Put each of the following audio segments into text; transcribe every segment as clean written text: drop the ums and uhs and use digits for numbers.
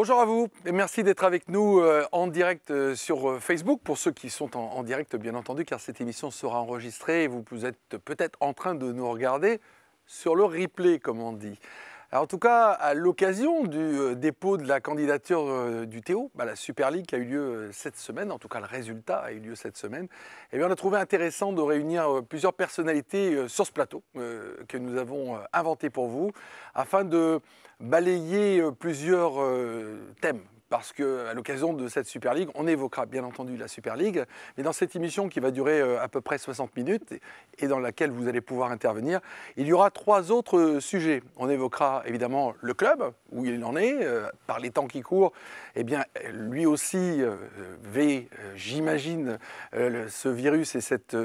Bonjour à vous et merci d'être avec nous en direct sur Facebook, pour ceux qui sont en direct bien entendu, car cette émission sera enregistrée et vous êtes peut-être en train de nous regarder sur le replay, comme on dit. Alors, en tout cas, à l'occasion du dépôt de la candidature du Théo, la Super League qui a eu lieu cette semaine, en tout cas le résultat a eu lieu cette semaine, eh bien, on a trouvé intéressant de réunir plusieurs personnalités sur ce plateau que nous avons inventé pour vous, afin de balayer plusieurs thèmes. Parce qu'à l'occasion de cette Super League, on évoquera bien entendu la Super League, mais dans cette émission qui va durer à peu près 60 minutes et dans laquelle vous allez pouvoir intervenir, il y aura 3 autres sujets. On évoquera évidemment le club, où il en est, par les temps qui courent, eh bien lui aussi j'imagine, ce virus et cette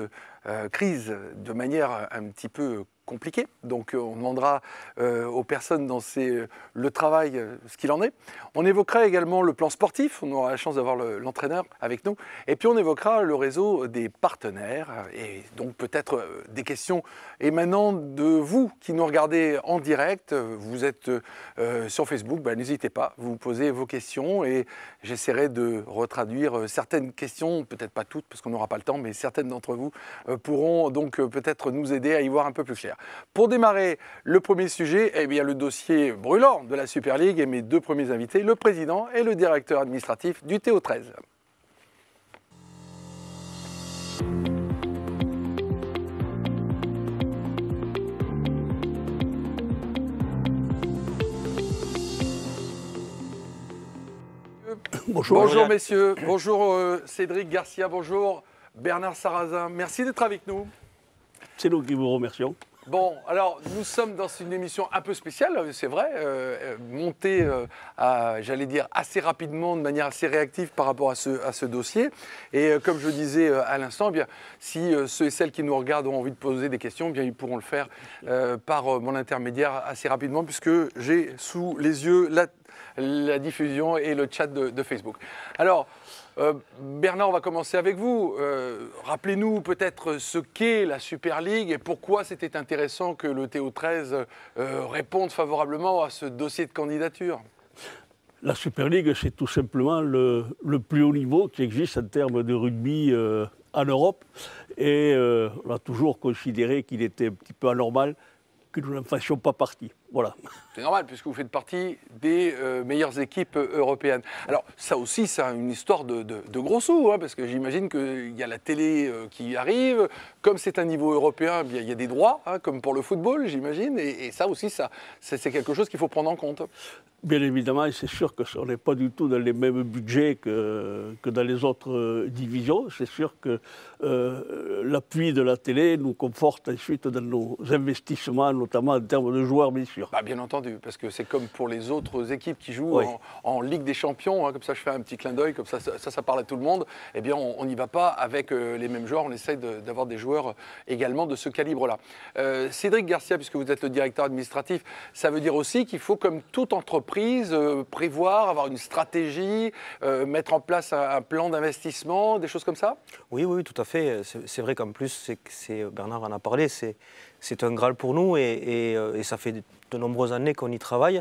crise de manière un petit peu compliqué. Donc on demandera aux personnes dans le travail ce qu'il en est. On évoquera également le plan sportif, on aura la chance d'avoir l'entraîneur avec nous. Et puis on évoquera le réseau des partenaires et donc peut-être des questions émanant de vous qui nous regardez en direct. Vous êtes sur Facebook, n'hésitez pas, vous posez vos questions et j'essaierai de retraduire certaines questions, peut-être pas toutes parce qu'on n'aura pas le temps, mais certaines d'entre vous pourront donc peut-être nous aider à y voir un peu plus clair. Pour démarrer le premier sujet, eh bien, le dossier brûlant de la Super League et mes 2 premiers invités, le président et le directeur administratif du TO13. Bonjour messieurs, bonjour Cédric Garcia, bonjour Bernard Sarrazin, merci d'être avec nous. C'est nous qui vous remercions. Bon, alors nous sommes dans une émission un peu spéciale, c'est vrai, montée, j'allais dire, assez rapidement, de manière assez réactive par rapport à ce dossier. Et comme je disais à l'instant, eh bien, si ceux et celles qui nous regardent ont envie de poser des questions, eh bien, ils pourront le faire par mon intermédiaire assez rapidement, puisque j'ai sous les yeux la diffusion et le chat de Facebook. Alors, Bernard, on va commencer avec vous. Rappelez-nous peut-être ce qu'est la Super League et pourquoi c'était intéressant que le TO13 réponde favorablement à ce dossier de candidature. La Super League, c'est tout simplement le plus haut niveau qui existe en termes de rugby en Europe. Et on a toujours considéré qu'il était un petit peu anormal que nous n'en fassions pas partie. Voilà. C'est normal, puisque vous faites partie des meilleures équipes européennes. Alors, ça aussi, c'est une histoire de gros sous, hein, parce que j'imagine qu'il y a la télé qui arrive. Comme c'est un niveau européen, il y a des droits, hein, comme pour le football, j'imagine. Et ça aussi, c'est quelque chose qu'il faut prendre en compte. Bien évidemment, c'est sûr que on n'est pas du tout dans les mêmes budgets que dans les autres divisions. C'est sûr que l'appui de la télé nous conforte ensuite dans nos investissements, notamment en termes de joueurs, bien sûr. Bien entendu, parce que c'est comme pour les autres équipes qui jouent en Ligue des Champions, hein, comme ça je fais un petit clin d'œil, comme ça parle à tout le monde, eh bien on n'y va pas avec les mêmes joueurs, on essaie d'avoir des joueurs également de ce calibre-là. Cédric Garcia, puisque vous êtes le directeur administratif, ça veut dire aussi qu'il faut, comme toute entreprise, prévoir, avoir une stratégie, mettre en place un plan d'investissement, des choses comme ça? Oui, tout à fait. C'est vrai qu'en plus, Bernard en a parlé, c'est un Graal pour nous et ça fait de nombreuses années qu'on y travaille.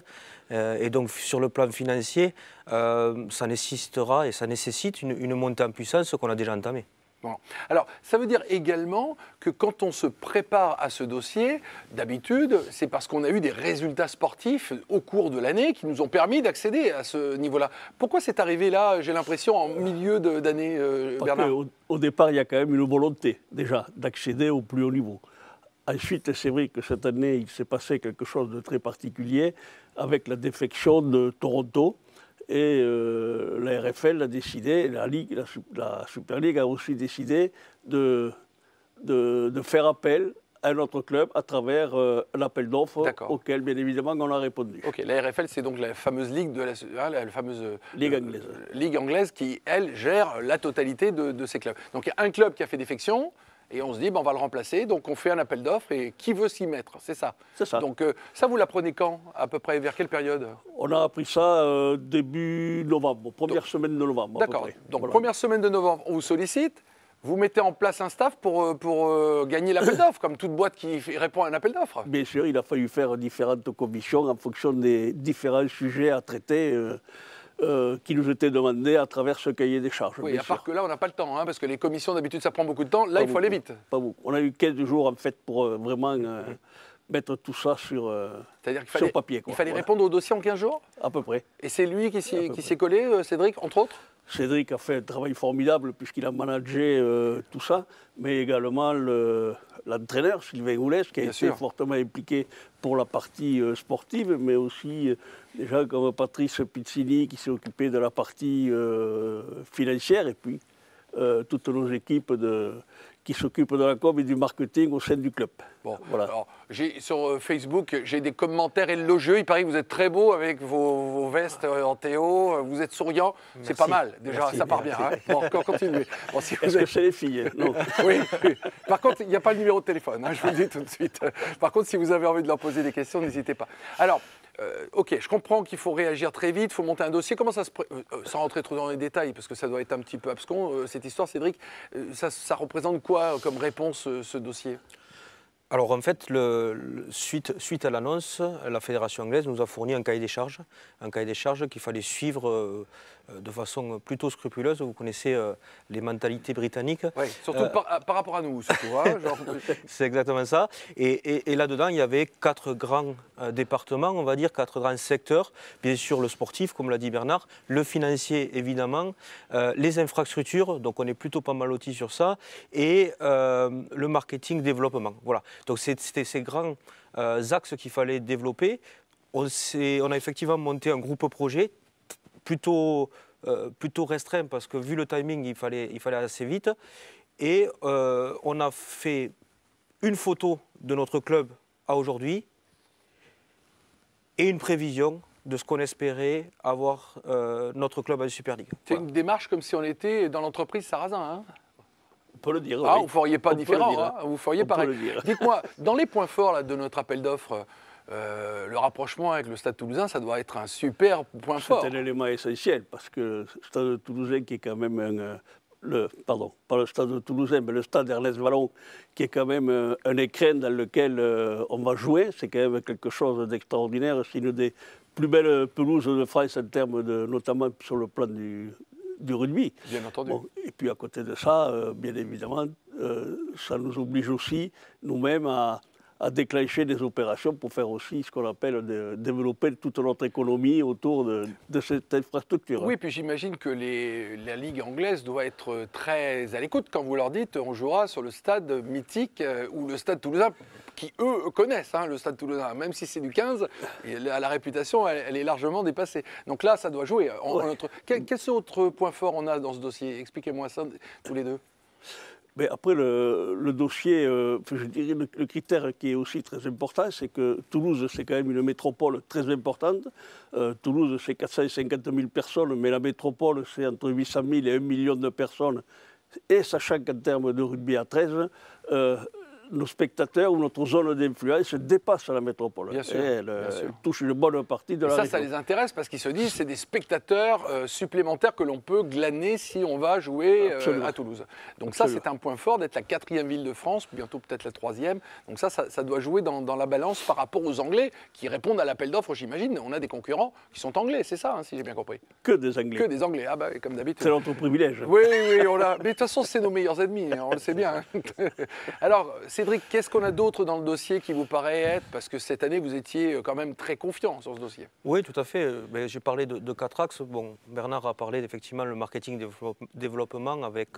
Et donc sur le plan financier, ça nécessitera et ça nécessite une montée en puissance qu'on a déjà entamée. Bon. Alors, ça veut dire également que quand on se prépare à ce dossier, d'habitude, c'est parce qu'on a eu des résultats sportifs au cours de l'année qui nous ont permis d'accéder à ce niveau-là. Pourquoi c'est arrivé là, j'ai l'impression, en milieu d'année, Bernard? Au départ, il y a quand même une volonté, déjà, d'accéder au plus haut niveau. Ensuite, c'est vrai que cette année, il s'est passé quelque chose de très particulier avec la défection de Toronto. Et la RFL a décidé, la Super League a aussi décidé de faire appel à notre club à travers l'appel d'offres auquel, bien évidemment, on a répondu. Ok, la RFL, c'est donc la fameuse ligue la fameuse Ligue anglaise. Ligue anglaise qui, elle, gère la totalité de ces clubs. Donc il y a un club qui a fait défection. Et on se dit, on va le remplacer, donc on fait un appel d'offres et qui veut s'y mettre? C'est ça. C'est ça. Donc ça, vous l'apprenez quand? À peu près, vers quelle période? On a appris ça début novembre, première semaine de novembre. D'accord. Donc voilà. Première semaine de novembre, on vous sollicite, vous mettez en place un staff pour gagner l'appel d'offres, comme toute boîte qui répond à un appel d'offres. Bien sûr, il a fallu faire différentes commissions en fonction des différents sujets à traiter qui nous était demandé à travers ce cahier des charges. Oui, à part que là, on n'a pas le temps, hein, parce que les commissions, d'habitude, ça prend beaucoup de temps. Là, il faut aller vite. Pas beaucoup. On a eu 15 jours, en fait, pour vraiment mettre tout ça sur papier. Il fallait répondre au dossier en 15 jours? À peu près. Et c'est lui qui s'y est collé, Cédric, entre autres? Cédric a fait un travail formidable puisqu'il a managé tout ça, mais également l'entraîneur Sylvain Goulès qui a été fortement impliqué pour la partie sportive, mais aussi des gens comme Patrice Pizzini qui s'est occupé de la partie financière et puis toutes nos équipes qui s'occupent de la com et du marketing au sein du club. Bon, voilà. Alors, sur Facebook, j'ai des commentaires élogieux. Il paraît que vous êtes très beau avec vos vestes en Théo. Vous êtes souriant. C'est pas mal. Déjà, ça part bien. Hein. Bon, continuez. Bon, si Est-ce que c'est les filles? Non. Oui. Par contre, il n'y a pas le numéro de téléphone. Hein, je vous le dis tout de suite. Par contre, si vous avez envie de leur poser des questions, n'hésitez pas. Alors, ok, je comprends qu'il faut réagir très vite, il faut monter un dossier. Comment ça se... sans rentrer trop dans les détails, parce que ça doit être un petit peu abscon, cette histoire, Cédric, ça représente quoi comme réponse, ce dossier? Alors en fait, suite à l'annonce, la Fédération anglaise nous a fourni un cahier des charges qu'il fallait suivre de façon plutôt scrupuleuse. Vous connaissez les mentalités britanniques. Oui, surtout par rapport à nous, surtout. Hein, genre... C'est exactement ça. Et là-dedans, il y avait 4 grands départements, on va dire, 4 grands secteurs. Bien sûr, le sportif, comme l'a dit Bernard, le financier, évidemment, les infrastructures, donc on est plutôt pas mal lotis sur ça, et le marketing développement. Voilà. Donc c'était ces grands axes qu'il fallait développer. On a effectivement monté un groupe projet plutôt restreint parce que vu le timing, il fallait assez vite. Et on a fait une photo de notre club à aujourd'hui et une prévision de ce qu'on espérait avoir notre club en Super League. C'est une démarche comme si on était dans l'entreprise Sarrazin, hein? On peut le dire. Ah, oui. vous ne feriez pas différent, hein, vous feriez pareil. Dites-moi, dans les points forts là, de notre appel d'offres, le rapprochement avec le Stade Toulousain, ça doit être un super point fort. C'est un élément essentiel parce que le Stade Toulousain qui est quand même pas le Stade Toulousain, mais le Stade Ernest Vallon qui est quand même un écrin dans lequel on va jouer, c'est quand même quelque chose d'extraordinaire. C'est une des plus belles pelouses de France en termes notamment sur le plan du rugby. Bien entendu. Bon, et puis à côté de ça, bien évidemment, ça nous oblige aussi nous-mêmes à déclencher des opérations pour faire aussi ce qu'on appelle développer toute notre économie autour de cette infrastructure. Oui, puis j'imagine que la Ligue anglaise doit être très à l'écoute quand vous leur dites on jouera sur le stade mythique ou le stade toulousain, qui eux connaissent, hein, le stade toulousain, même si c'est du 15, la réputation elle est largement dépassée. Donc là, ça doit jouer. Quels autres points forts on a dans ce dossier? Expliquez-moi ça tous les deux. Mais après, le dossier, je dirais le critère qui est aussi très important, c'est que Toulouse, c'est quand même une métropole très importante. Toulouse, c'est 450 000 personnes, mais la métropole, c'est entre 800 000 et 1 million de personnes. Et sachant qu'en termes de rugby à 13, nos spectateurs ou notre zone d'influence dépasse la métropole. Bien sûr, elle touche une bonne partie de la région. Ça les intéresse parce qu'ils se disent que c'est des spectateurs supplémentaires que l'on peut glaner si on va jouer à Toulouse. Donc ça, c'est un point fort d'être la 4e ville de France, bientôt peut-être la 3e. Donc ça doit jouer dans la balance par rapport aux Anglais qui répondent à l'appel d'offres, j'imagine. On a des concurrents qui sont anglais, c'est ça, hein, si j'ai bien compris. Que des Anglais. Que des Anglais, ah bah, comme d'habitude. C'est notre privilège. Oui, mais de toute façon, c'est nos meilleurs ennemis, hein, on le sait bien. Alors, Cédric, qu'est-ce qu'on a d'autre dans le dossier qui vous paraît être, parce que cette année vous étiez quand même très confiant sur ce dossier? Oui, tout à fait. J'ai parlé de 4 axes. Bon, Bernard a parlé effectivement le marketing développement avec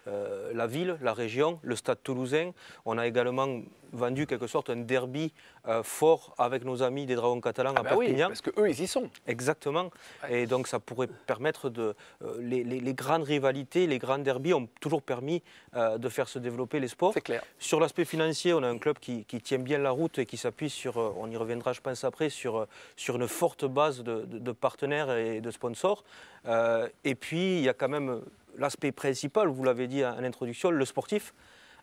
la ville, la région, le stade toulousain. On a également vendu quelque sorte un derby fort avec nos amis des Dragons catalans à Perpignan. Oui, parce qu'eux, ils y sont. Exactement. Ouais. Et donc ça pourrait permettre les grandes rivalités, les grands derbys ont toujours permis de faire se développer les sports. C'est clair. Sur l'aspect financier, on a un club qui tient bien la route et qui s'appuie sur, on y reviendra je pense après, sur une forte base de partenaires et de sponsors. Et puis il y a quand même l'aspect principal, vous l'avez dit en introduction, le sportif.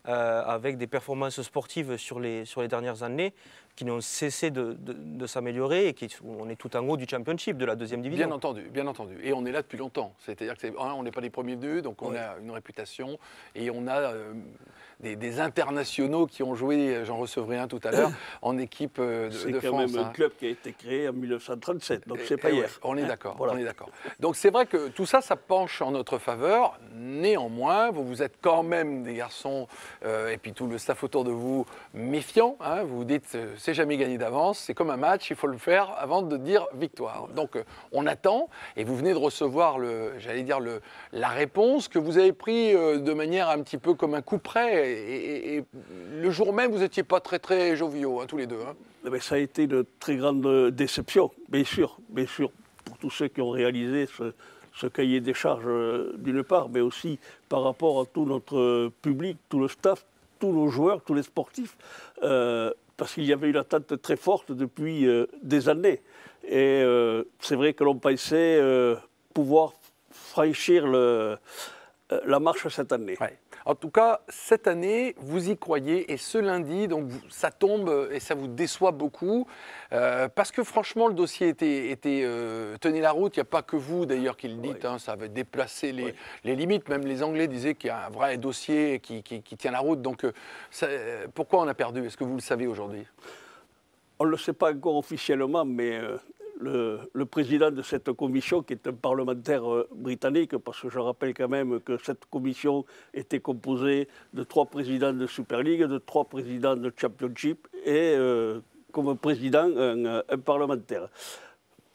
Avec des performances sportives sur les dernières années, qui n'ont cessé de s'améliorer et on est tout en haut du championship, de la deuxième division. Bien entendu, bien entendu. Et on est là depuis longtemps. C'est-à-dire qu'on n'est pas les premiers venus, donc on a une réputation et on a des internationaux qui ont joué, j'en recevrai un tout à l'heure, en équipe de France. C'est quand même un club qui a été créé en 1937, donc c'est pas hier. On est d'accord, Voilà. on est d'accord. Donc c'est vrai que tout ça, ça penche en notre faveur. Néanmoins, vous êtes quand même des garçons, et puis tout le staff autour de vous, méfiants. Hein, vous vous dites, c'est jamais gagné d'avance, c'est comme un match, il faut le faire avant de dire victoire. Donc on attend, et vous venez de recevoir, la réponse que vous avez pris de manière un petit peu comme un coup près. Et le jour même, vous n'étiez pas très très joviaux, hein, tous les deux. Hein. Mais ça a été une très grande déception, bien sûr, pour tous ceux qui ont réalisé ce cahier des charges d'une part, mais aussi par rapport à tout notre public, tout le staff, tous nos joueurs, tous les sportifs, parce qu'il y avait une attente très forte depuis des années. Et c'est vrai que l'on pensait pouvoir franchir la marche cette année. Ouais. En tout cas, cette année, vous y croyez et ce lundi, donc ça tombe et ça vous déçoit beaucoup parce que franchement, le dossier tenait la route. Il n'y a pas que vous d'ailleurs qui le dites, hein, ça avait déplacé les limites. Même les Anglais disaient qu'il y a un vrai dossier qui tient la route. Donc pourquoi on a perdu? Est-ce que vous le savez aujourd'hui? On ne le sait pas encore officiellement, mais le président de cette commission, qui est un parlementaire britannique, parce que je rappelle quand même que cette commission était composée de 3 présidents de Super League, de 3 présidents de Championship et comme président un parlementaire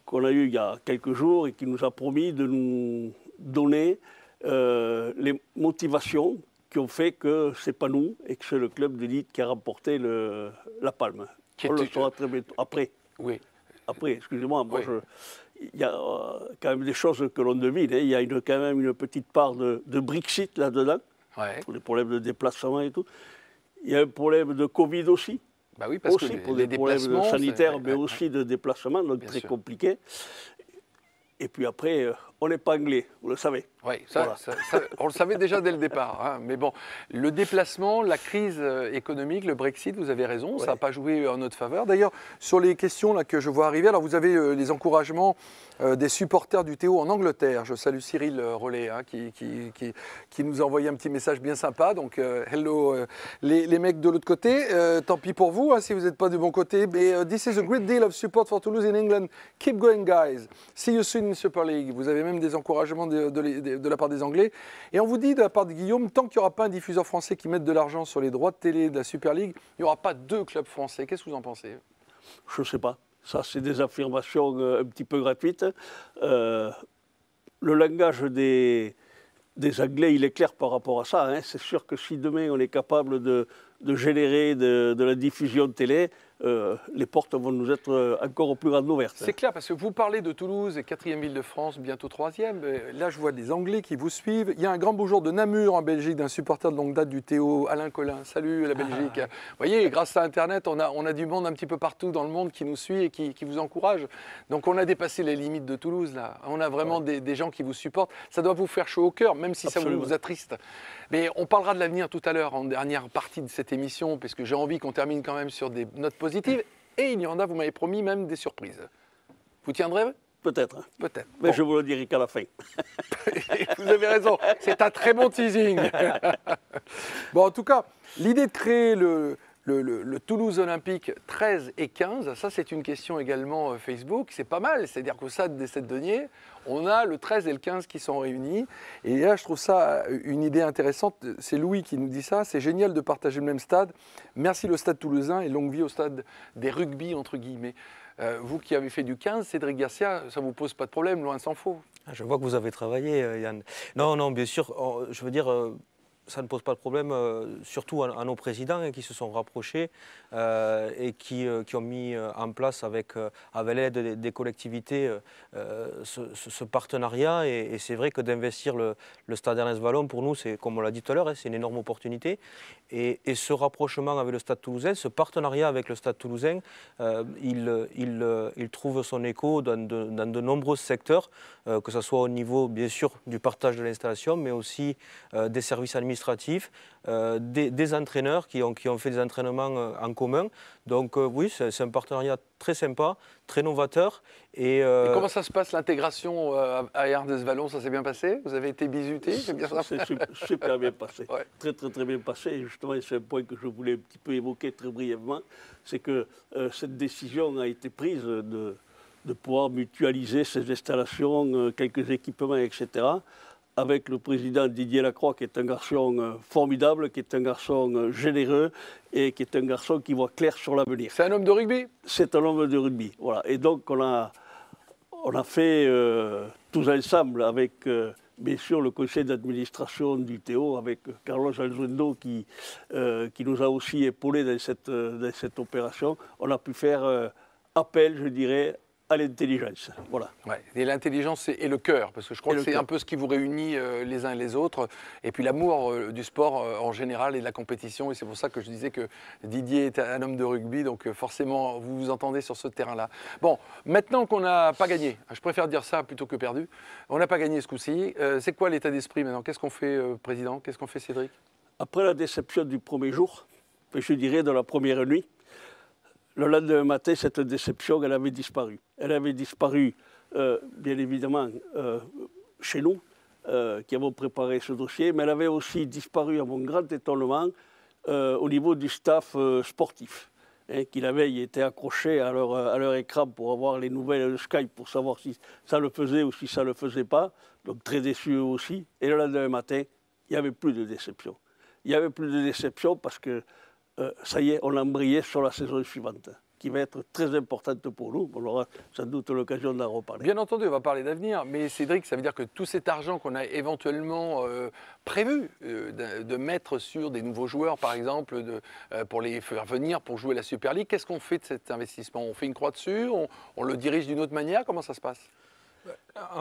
qu'on a eu il y a quelques jours et qui nous a promis de nous donner les motivations qui ont fait que ce n'est pas nous et que c'est le club d'élite qui a remporté la palme. On le saura très bientôt. Après. Oui. Après, excusez-moi, il y a quand même des choses que l'on devine. Hein. Il y a quand même une petite part de Brexit là-dedans, pour les problèmes de déplacement et tout. Il y a un problème de Covid aussi. Bah oui, parce aussi que pour des problèmes sanitaires, mais aussi de déplacement, donc très compliqué. Et puis après, on n'est pas anglais, vous le savez. Oui, on le savait déjà dès le départ. Hein. Mais bon, le déplacement, la crise économique, le Brexit, vous avez raison, ça n'a pas joué en notre faveur. D'ailleurs, sur les questions là, que je vois arriver, alors vous avez les encouragements des supporters du Théo en Angleterre. Je salue Cyril Rollet, hein, qui nous a envoyé un petit message bien sympa. Donc, hello les mecs de l'autre côté. Tant pis pour vous, hein, si vous n'êtes pas du bon côté. Mais this is a great deal of support for Toulouse in England. Keep going, guys. See you soon in Super League. Vous avez même des encouragements de la part des Anglais. Et on vous dit de la part de Guillaume, tant qu'il n'y aura pas un diffuseur français qui mette de l'argent sur les droits de télé de la Super League, il n'y aura pas 2 clubs français. Qu'est-ce que vous en pensez? Je ne sais pas. Ça, c'est des affirmations un petit peu gratuites. Le langage des Anglais, il est clair par rapport à ça. Hein. C'est sûr que si demain on est capable de générer de la diffusion de télé, les portes vont nous être encore au plus grande ouvertes. C'est clair, parce que vous parlez de Toulouse, 4e ville de France, bientôt 3e. Là, je vois des Anglais qui vous suivent. Il y a un grand beau jour de Namur en Belgique, d'un supporter de longue date du Théo, Alain Collin. Salut la Belgique. Vous voyez, grâce à Internet, on a du monde un petit peu partout dans le monde qui nous suit et qui vous encourage. Donc on a dépassé les limites de Toulouse, là. On a vraiment des gens qui vous supportent. Ça doit vous faire chaud au cœur, même si Absolument. ça vous attriste. Mais on parlera de l'avenir tout à l'heure, en dernière partie de cette émission, parce que j'ai envie qu'on termine quand même sur des notes positives. Et il y en a, vous m'avez promis, même des surprises. Vous tiendrez? Peut-être. Peut-être. Mais je vous le dirai qu'à la fin. Vous avez raison, c'est un très bon teasing. Bon, en tout cas, l'idée de créer le Toulouse Olympique 13 et 15, ça c'est une question également Facebook, c'est pas mal, c'est-à-dire qu'au stade des 7 deniers, on a le 13 et le 15 qui sont réunis, et là je trouve ça une idée intéressante, c'est Louis qui nous dit ça, c'est génial de partager le même stade, merci le stade toulousain et longue vie au stade des rugby entre guillemets. Vous qui avez fait du 15, Cédric Garcia, ça ne vous pose pas de problème, loin s'en faut. Je vois que vous avez travaillé, Yann. Non, bien sûr, je veux dire, ça ne pose pas de problème, surtout à nos présidents qui se sont rapprochés et qui ont mis en place avec l'aide des collectivités ce partenariat. Et c'est vrai que d'investir le stade Ernest Vallon, pour nous, c'est, comme on l'a dit tout à l'heure, c'est une énorme opportunité. Et ce rapprochement avec le stade toulousain, ce partenariat avec le stade toulousain, il trouve son écho dans de nombreux secteurs, que ce soit au niveau, bien sûr, du partage de l'installation, mais aussi des services administratifs administratif, des entraîneurs qui ont fait des entraînements en commun. Donc oui, c'est un partenariat très sympa, très novateur. Et comment ça se passe l'intégration à Ernest-Vallon? Ça s'est bien passé? Vous avez été bisuté? C'est bien ça? C'est super bien passé, Ouais. très bien passé. Et justement, c'est un point que je voulais un petit peu évoquer très brièvement, c'est que cette décision a été prise de pouvoir mutualiser ces installations, quelques équipements, etc., avec le président Didier Lacroix, qui est un garçon formidable, qui est un garçon généreux et qui est un garçon qui voit clair sur l'avenir. C'est un homme de rugby? C'est un homme de rugby, voilà. Et donc on a fait tous ensemble avec, bien sûr, le conseil d'administration du Théo, avec Carlos Alzuendo qui nous a aussi épaulés dans cette opération. On a pu faire appel, je dirais, à l'intelligence. Voilà. Ouais. Et l'intelligence et le cœur, parce que je crois que c'est un peu ce qui vous réunit les uns et les autres, et puis l'amour du sport en général et de la compétition, et c'est pour ça que je disais que Didier est un homme de rugby, donc forcément vous vous entendez sur ce terrain-là. Bon, maintenant qu'on n'a pas gagné, je préfère dire ça plutôt que perdu, on n'a pas gagné ce coup-ci, c'est quoi l'état d'esprit maintenant? Qu'est-ce qu'on fait, Président? Qu'est-ce qu'on fait, Cédric? Après la déception du premier jour, je dirais de la première nuit, le lendemain matin, cette déception, elle avait disparu. Elle avait disparu, bien évidemment, chez nous, qui avons préparé ce dossier, mais elle avait aussi disparu, à mon grand étonnement, au niveau du staff sportif, hein, qui la veille était accroché à leur écran pour avoir les nouvelles de Skype, pour savoir si ça le faisait ou si ça ne le faisait pas. Donc très déçus eux aussi. Et le lendemain matin, il n'y avait plus de déception. Il n'y avait plus de déception parce que ça y est, on a embrayé sur la saison suivante, qui va être très importante pour nous. On aura sans doute l'occasion d'en reparler. Bien entendu, on va parler d'avenir, mais Cédric, ça veut dire que tout cet argent qu'on a éventuellement prévu de mettre sur des nouveaux joueurs, par exemple, pour les faire venir, pour jouer la Super League, qu'est-ce qu'on fait de cet investissement? On fait une croix dessus? On le dirige d'une autre manière? Comment ça se passe?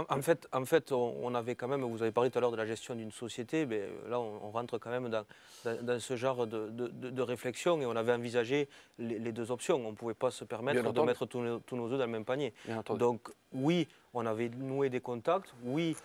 En fait, on avait quand même, vous avez parlé tout à l'heure de la gestion d'une société, mais là on rentre quand même dans ce genre de réflexion et on avait envisagé les deux options. On ne pouvait pas se permettre de mettre tous nos œufs dans le même panier. Donc oui, on avait noué des contacts, oui,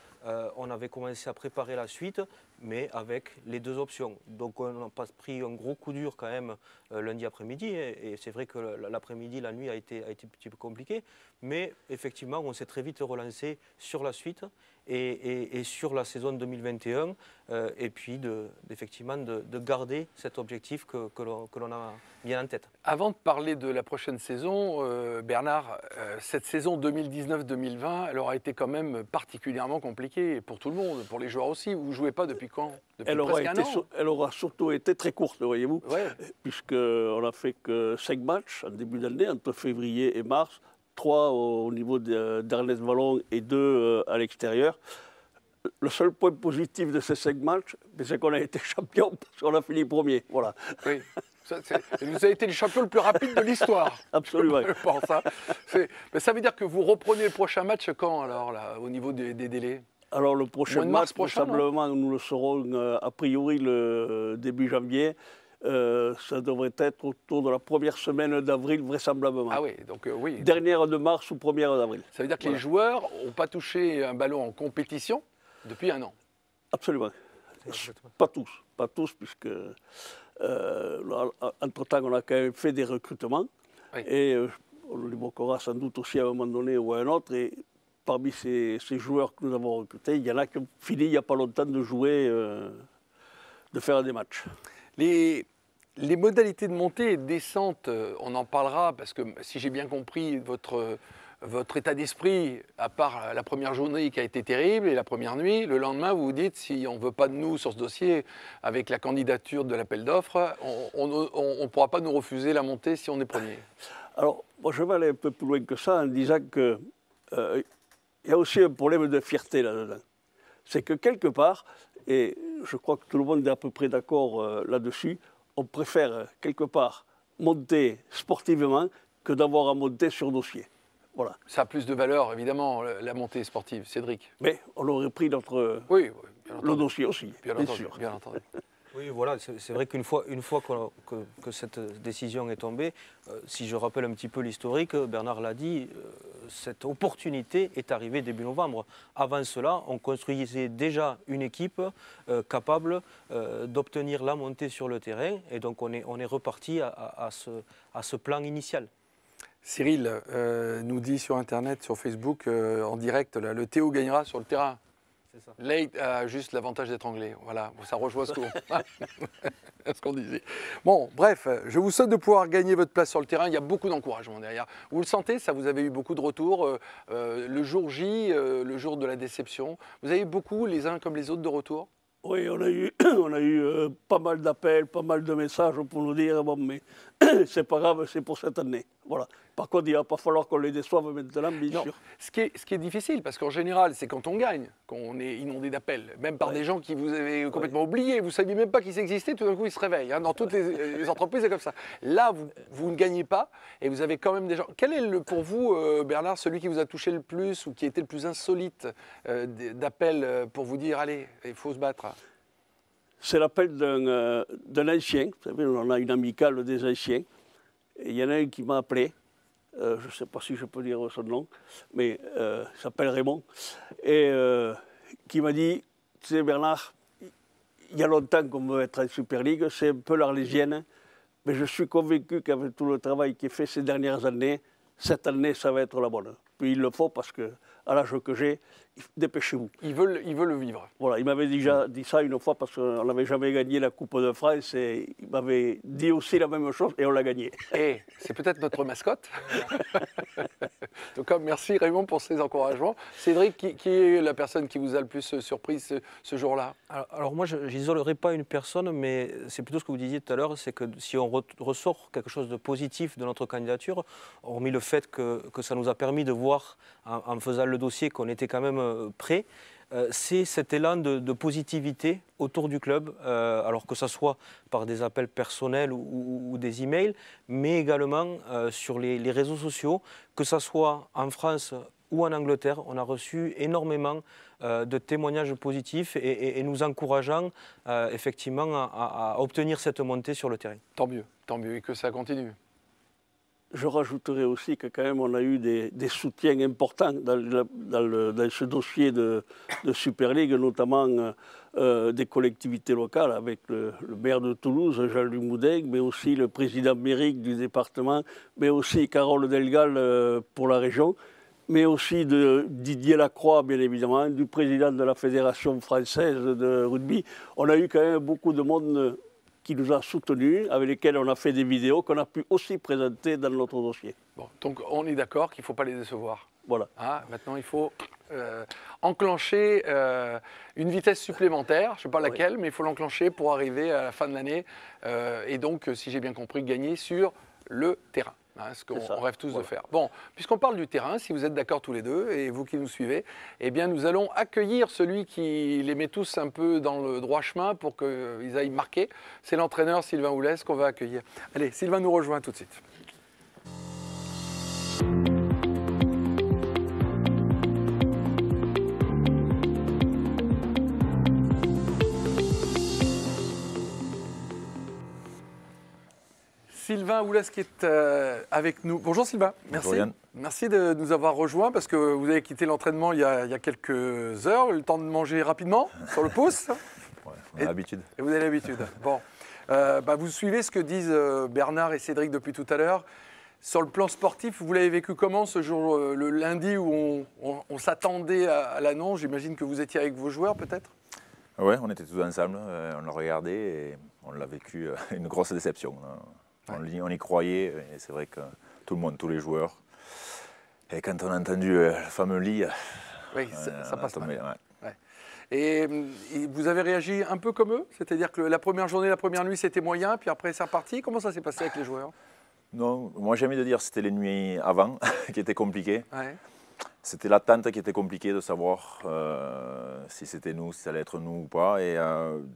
on avait commencé à préparer la suite, mais avec les deux options. Donc on n'a pas pris un gros coup dur quand même lundi après-midi, et c'est vrai que l'après-midi, la nuit a été un petit peu compliquée, mais effectivement on s'est très vite relancé sur la suite et sur la saison 2021, et puis effectivement de garder cet objectif que l'on a bien en tête. Avant de parler de la prochaine saison, Bernard, cette saison 2019-2020, elle aura été quand même particulièrement compliquée pour tout le monde, pour les joueurs aussi. Vous ne jouez pas depuis quand? Depuis presque un an. Elle aura surtout été très courte, voyez-vous, ouais. Puisqu'on n'a fait que 5 matchs en début d'année, entre février et mars, 3 au niveau d'Ernest-Vallon et 2 à l'extérieur. Le seul point positif de ces 5 matchs, c'est qu'on a été champion parce qu'on a fini premier. Voilà. Oui. Vous avez été le champion le plus rapide de l'histoire. Absolument. Je pense, hein. Mais ça veut dire que vous reprenez le prochain match quand, alors, là, au niveau des délais? Alors, le prochain match, probablement, nous le saurons a priori le début janvier. Ça devrait être autour de la première semaine d'avril, vraisemblablement. Ah oui, donc oui. Dernière de mars ou première d'avril. Ça veut dire que les joueurs n'ont pas touché un ballon en compétition depuis un an? Absolument. Pas tous, puisque entre-temps, on a quand même fait des recrutements. Oui. Et on l'évoquera sans doute aussi à un moment donné ou à un autre. Et parmi ces joueurs que nous avons recrutés, il y en a qui ont fini il n'y a pas longtemps de jouer, de faire des matchs. Les modalités de montée et de descente, on en parlera, parce que si j'ai bien compris votre état d'esprit, à part la première journée qui a été terrible et la première nuit, le lendemain, vous vous dites, si on ne veut pas de nous sur ce dossier, avec la candidature de l'appel d'offres, on ne pourra pas nous refuser la montée si on est premier. Alors, moi, je vais aller un peu plus loin que ça en disant qu'il y a aussi un problème de fierté là-dedans. C'est que quelque part, et je crois que tout le monde est à peu près d'accord là-dessus, on préfère quelque part monter sportivement que d'avoir à monter sur dossier. Voilà. Ça a plus de valeur, évidemment, la montée sportive, Cédric. Mais on aurait pris notre le dossier aussi, bien sûr. Bien entendu. Oui, voilà, c'est vrai qu'une fois que cette décision est tombée, si je rappelle un petit peu l'historique, Bernard l'a dit, cette opportunité est arrivée début novembre. Avant cela, on construisait déjà une équipe capable d'obtenir la montée sur le terrain. Et donc on est reparti à ce plan initial. Cyril nous dit sur Internet, sur Facebook, en direct, là, le Théo gagnera sur le terrain. C'est ça. Late a juste l'avantage d'être anglais. Voilà, ça rejoint ce qu'on disait. Bon, bref, je vous souhaite de pouvoir gagner votre place sur le terrain. Il y a beaucoup d'encouragement derrière. Vous le sentez, ça, vous avez eu beaucoup de retours. Le jour J, le jour de la déception, vous avez eu beaucoup, les uns comme les autres, de retours? Oui, on a eu pas mal d'appels, pas mal de messages pour nous dire bon, mais c'est pas grave, c'est pour cette année. Voilà. Par contre, il ne va pas falloir qu'on les déçoive maintenant, bien sûr. Ce qui est difficile, parce qu'en général, c'est quand on gagne, qu'on est inondé d'appels, même par des gens qui vous avez complètement oublié, vous ne saviez même pas qu'ils existaient, tout d'un coup ils se réveillent. Hein. Dans toutes les entreprises, c'est comme ça. Là, vous ne gagnez pas, et vous avez quand même des gens. Quel est pour vous, Bernard, celui qui vous a touché le plus, ou qui était le plus insolite d'appels pour vous dire, allez, il faut se battre? C'est l'appel d'un ancien. Vous savez, on a une amicale des anciens. Et il y en a un qui m'a appelé. Je ne sais pas si je peux dire son nom, mais il s'appelle Raymond. Et qui m'a dit, tu sais Bernard, il y a longtemps qu'on veut être en Super League, c'est un peu l'Arlésienne, mais je suis convaincu qu'avec tout le travail qui est fait ces dernières années, cette année, ça va être la bonne. Puis il le faut parce que, à l'âge que j'ai, dépêchez-vous. Ils veulent le vivre. Voilà, il m'avait déjà dit ça une fois parce qu'on n'avait jamais gagné la Coupe de France et il m'avait dit aussi la même chose et on l'a gagné. Et c'est peut-être notre mascotte. Donc merci Raymond pour ces encouragements. Cédric, qui est la personne qui vous a le plus surprise ce jour-là? Alors moi, je n'isolerai pas une personne, mais c'est plutôt ce que vous disiez tout à l'heure, c'est que si on ressort quelque chose de positif de notre candidature, hormis le fait que ça nous a permis de voir en faisant le dossier qu'on était quand même prêt, c'est cet élan de positivité autour du club, alors que ce soit par des appels personnels ou des emails, mais également sur les réseaux sociaux, que ce soit en France ou en Angleterre. On a reçu énormément de témoignages positifs et nous encourageant effectivement à obtenir cette montée sur le terrain. Tant mieux, et que ça continue. Je rajouterai aussi que quand même on a eu des soutiens importants dans ce dossier de Super League, notamment des collectivités locales avec le maire de Toulouse, Jean-Louis Moudin, mais aussi le président mérique du département, mais aussi Carole Delgal pour la région, mais aussi de Didier Lacroix, bien évidemment, du président de la Fédération française de rugby. On a eu quand même beaucoup de monde qui nous a soutenus, avec lesquels on a fait des vidéos qu'on a pu aussi présenter dans notre dossier. Bon, donc on est d'accord qu'il ne faut pas les décevoir. Voilà. Maintenant, il faut enclencher une vitesse supplémentaire, je ne sais pas laquelle, mais il faut l'enclencher pour arriver à la fin de l'année et donc, si j'ai bien compris, gagner sur le terrain. Ce qu'on rêve tous de faire. Bon, puisqu'on parle du terrain, si vous êtes d'accord tous les deux, et vous qui nous suivez, eh bien nous allons accueillir celui qui les met tous un peu dans le droit chemin pour qu'ils aillent marquer. C'est l'entraîneur Sylvain Houlès qu'on va accueillir. Allez, Sylvain nous rejoint tout de suite. Sylvain Houlès qui est avec nous. Bonjour Sylvain, merci. Bonjour Yann. Merci de nous avoir rejoints parce que vous avez quitté l'entraînement il y a quelques heures, le temps de manger rapidement sur le pouce. Ouais, on a l'habitude. Et vous avez l'habitude. Bon, vous suivez ce que disent Bernard et Cédric depuis tout à l'heure. Sur le plan sportif, vous l'avez vécu comment ce jour, le lundi où on s'attendait à l'annonce? J'imagine que vous étiez avec vos joueurs peut-être? Oui, on était tous ensemble, on l'a regardé et on l'a vécu une grosse déception. On y croyait, et c'est vrai que tout le monde, tous les joueurs. Et quand on a entendu le fameux lit, oui, ça passe mal. Ouais. Et vous avez réagi un peu comme eux? C'est-à-dire que la première journée, la première nuit, c'était moyen, puis après c'est reparti. Comment ça s'est passé avec les joueurs? Non, moi j'ai envie de dire que c'était les nuits avant qui étaient compliquées. Ouais. C'était l'attente qui était compliquée de savoir si c'était nous, si ça allait être nous ou pas. Et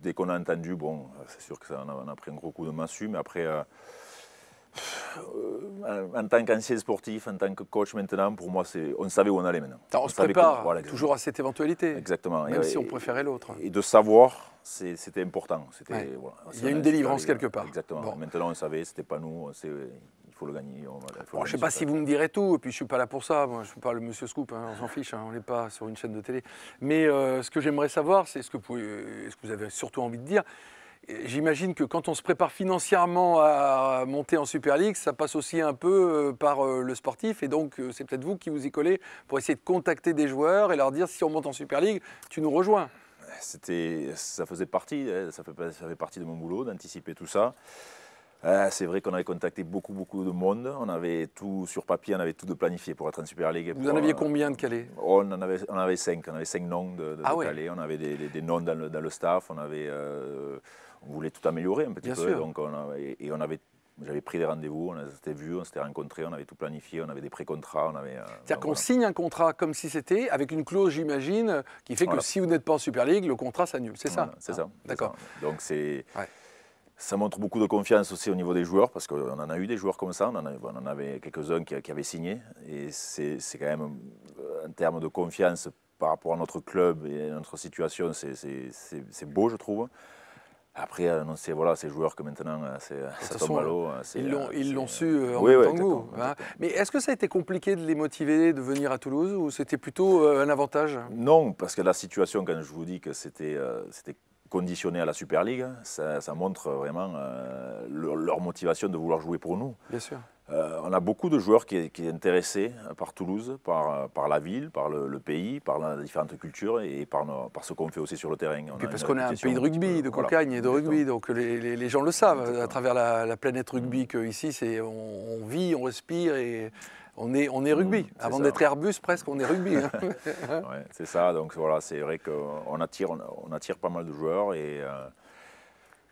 dès qu'on a entendu, bon, c'est sûr que on a pris un gros coup de massue, mais après, en tant qu'ancien sportif, en tant que coach maintenant, pour moi, on savait où on allait maintenant. On se prépare toujours à cette éventualité. Exactement. Même si on préférait l'autre. Et de savoir, c'était important. Il y a une délivrance quelque part. Exactement. Bon. Maintenant, on savait, c'était pas nous. Il faut le gagner. Je ne sais pas si vous me direz tout, et puis je ne suis pas là pour ça, moi, je ne suis pas le monsieur Scoop, hein, on s'en fiche, hein, on n'est pas sur une chaîne de télé. Mais ce que j'aimerais savoir, c'est ce que vous avez surtout envie de dire. J'imagine que quand on se prépare financièrement à monter en Super League, ça passe aussi un peu par le sportif, et donc c'est peut-être vous qui vous y collez pour essayer de contacter des joueurs et leur dire si on monte en Super League, tu nous rejoins. Ça faisait partie, ça fait partie de mon boulot d'anticiper tout ça. C'est vrai qu'on avait contacté beaucoup de monde. On avait tout sur papier, on avait tout de planifié pour être en Super League. Vous en aviez combien de calés? On avait 5 noms de calés. On avait des noms dans le staff. On voulait tout améliorer un petit peu. Donc j'avais pris des rendez-vous, on s'était vus, on s'était rencontrés, on avait tout planifié, on avait des pré-contrats. C'est-à-dire qu'on signe un contrat comme si c'était, avec une clause, j'imagine, qui fait que si vous n'êtes pas en Super League, le contrat s'annule. C'est ça? C'est ça. D'accord. Donc ça montre beaucoup de confiance aussi au niveau des joueurs, parce qu'on en a eu des joueurs comme ça, on en avait quelques-uns qui avaient signé. Et c'est quand même, en termes de confiance par rapport à notre club et à notre situation, c'est beau, je trouve. Après, annoncer ces joueurs que maintenant, ça tombe à l'eau. Ils l'ont su en même temps que vous. Hein. Mais est-ce que ça a été compliqué de les motiver de venir à Toulouse, ou c'était plutôt un avantage? Non, parce que la situation, quand je vous dis que c'était conditionné à la Super League, ça montre vraiment leur motivation de vouloir jouer pour nous. Bien sûr. On a beaucoup de joueurs qui sont intéressés par Toulouse, par la ville, par le pays, par les différentes cultures et par ce qu'on fait aussi sur le terrain. Puis parce qu'on est un pays de rugby, de cocagne et de rugby, donc les gens le savent à travers la planète rugby qu'ici on vit, on respire et on est rugby. Avant d'être Airbus, presque, on est rugby. Hein. Ouais, c'est ça, donc voilà, c'est vrai qu'on attire pas mal de joueurs et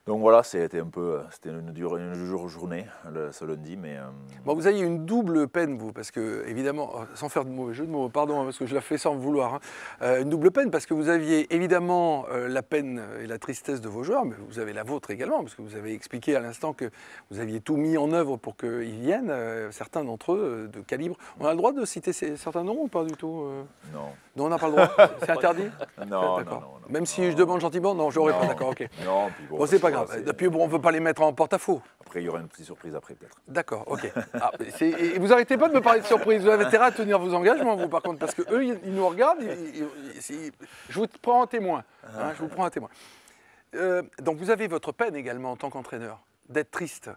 donc voilà, c'était une dure journée ce lundi, mais... Bon, vous aviez une double peine, vous, parce que, évidemment, sans faire de mauvais jeu de mots, pardon, parce que je la fais sans vouloir, hein, une double peine, parce que vous aviez évidemment la peine et la tristesse de vos joueurs, mais vous avez la vôtre également, parce que vous avez expliqué à l'instant que vous aviez tout mis en œuvre pour qu'ils viennent, certains d'entre eux de calibre. On a le droit de citer certains noms ou pas du tout Non. Non, on n'a pas le droit. C'est interdit? Non, Même si je demande gentiment, non, j'aurais pas, d'accord, ok. Non, puis bon, c'est pas grave. Puis bon, on ne veut pas les mettre en porte-à-faux. Après, il y aura une petite surprise après, peut-être. D'accord, ok. Et vous arrêtez pas de me parler de surprise. Vous avez intérêt à tenir vos engagements, vous, par contre, parce qu'eux, ils nous regardent. Je vous prends un témoin. Hein, je vous prends un témoin. Donc, vous avez votre peine également en tant qu'entraîneur, d'être triste.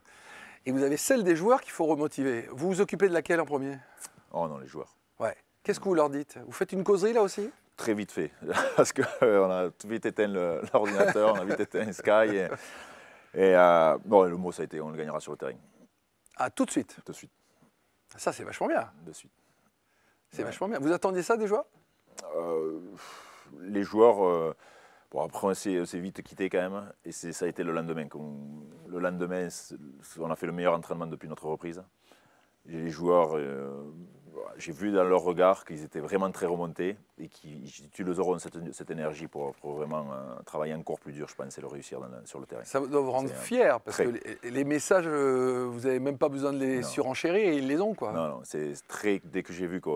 Et vous avez celle des joueurs qu'il faut remotiver. Vous vous occupez de laquelle en premier? Oh non, les joueurs. Ouais. Qu'est-ce que vous leur dites? Vous faites une causerie là aussi? Très vite fait, parce qu'on a tout vite éteint l'ordinateur, on a vite éteint Sky. Bon, le mot, ça a été on le gagnera sur le terrain. Ah, tout de suite? Tout de suite. Ça, c'est vachement bien. De suite. C'est vachement bien. Vous attendiez ça des joueurs? Les joueurs, bon, après, on s'est vite quitté quand même. Et ça a été le lendemain. Le lendemain, on a fait le meilleur entraînement depuis notre reprise. Et les joueurs, j'ai vu dans leur regard qu'ils étaient vraiment très remontés et qu'ils auront cette énergie pour vraiment travailler encore plus dur, je pense, et le réussir sur le terrain. Ça doit vous rendre fier, parce que les messages, vous n'avez même pas besoin de les surenchérir et ils les ont, quoi. Non, c'est très... Dès que j'ai vu que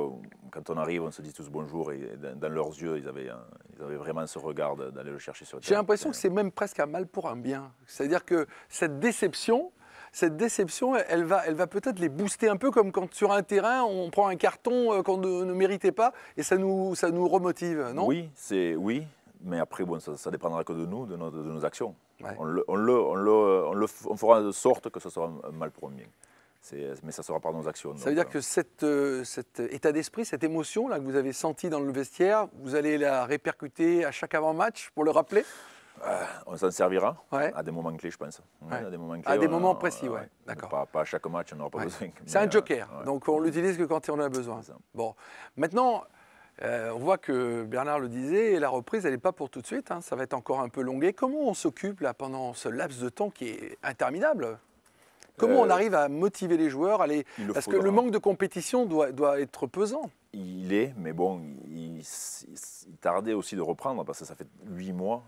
quand on arrive, on se dit tous bonjour, et dans leurs yeux, ils avaient vraiment ce regard d'aller le chercher sur le terrain. J'ai l'impression que c'est même presque un mal pour un bien. C'est-à-dire que cette déception, elle va peut-être les booster un peu, comme quand sur un terrain, on prend un carton qu'on ne méritait pas et ça nous remotive, non? Oui, mais après, bon, ça dépendra que de nous, de nos actions. Ouais. On fera de sorte que ce soit un mal pour un bien. Mais ça sera par nos actions. Ça veut dire que cet état d'esprit, cette émotion là que vous avez sentie dans le vestiaire, vous allez la répercuter à chaque avant-match pour le rappeler? On s'en servira à des moments clés, je pense. Ouais. À des moments précis, oui. D'accord. Pas à chaque match, on n'aura pas besoin. C'est un joker, donc on l'utilise que quand on en a besoin. Bon, maintenant, on voit que Bernard le disait, la reprise, elle n'est pas pour tout de suite, hein, ça va être encore un peu longué. Comment on s'occupe là pendant ce laps de temps qui est interminable? Comment on arrive à motiver les joueurs parce que le manque de compétition doit être pesant. Il est, mais bon, il tardait aussi de reprendre parce que ça fait 8 mois,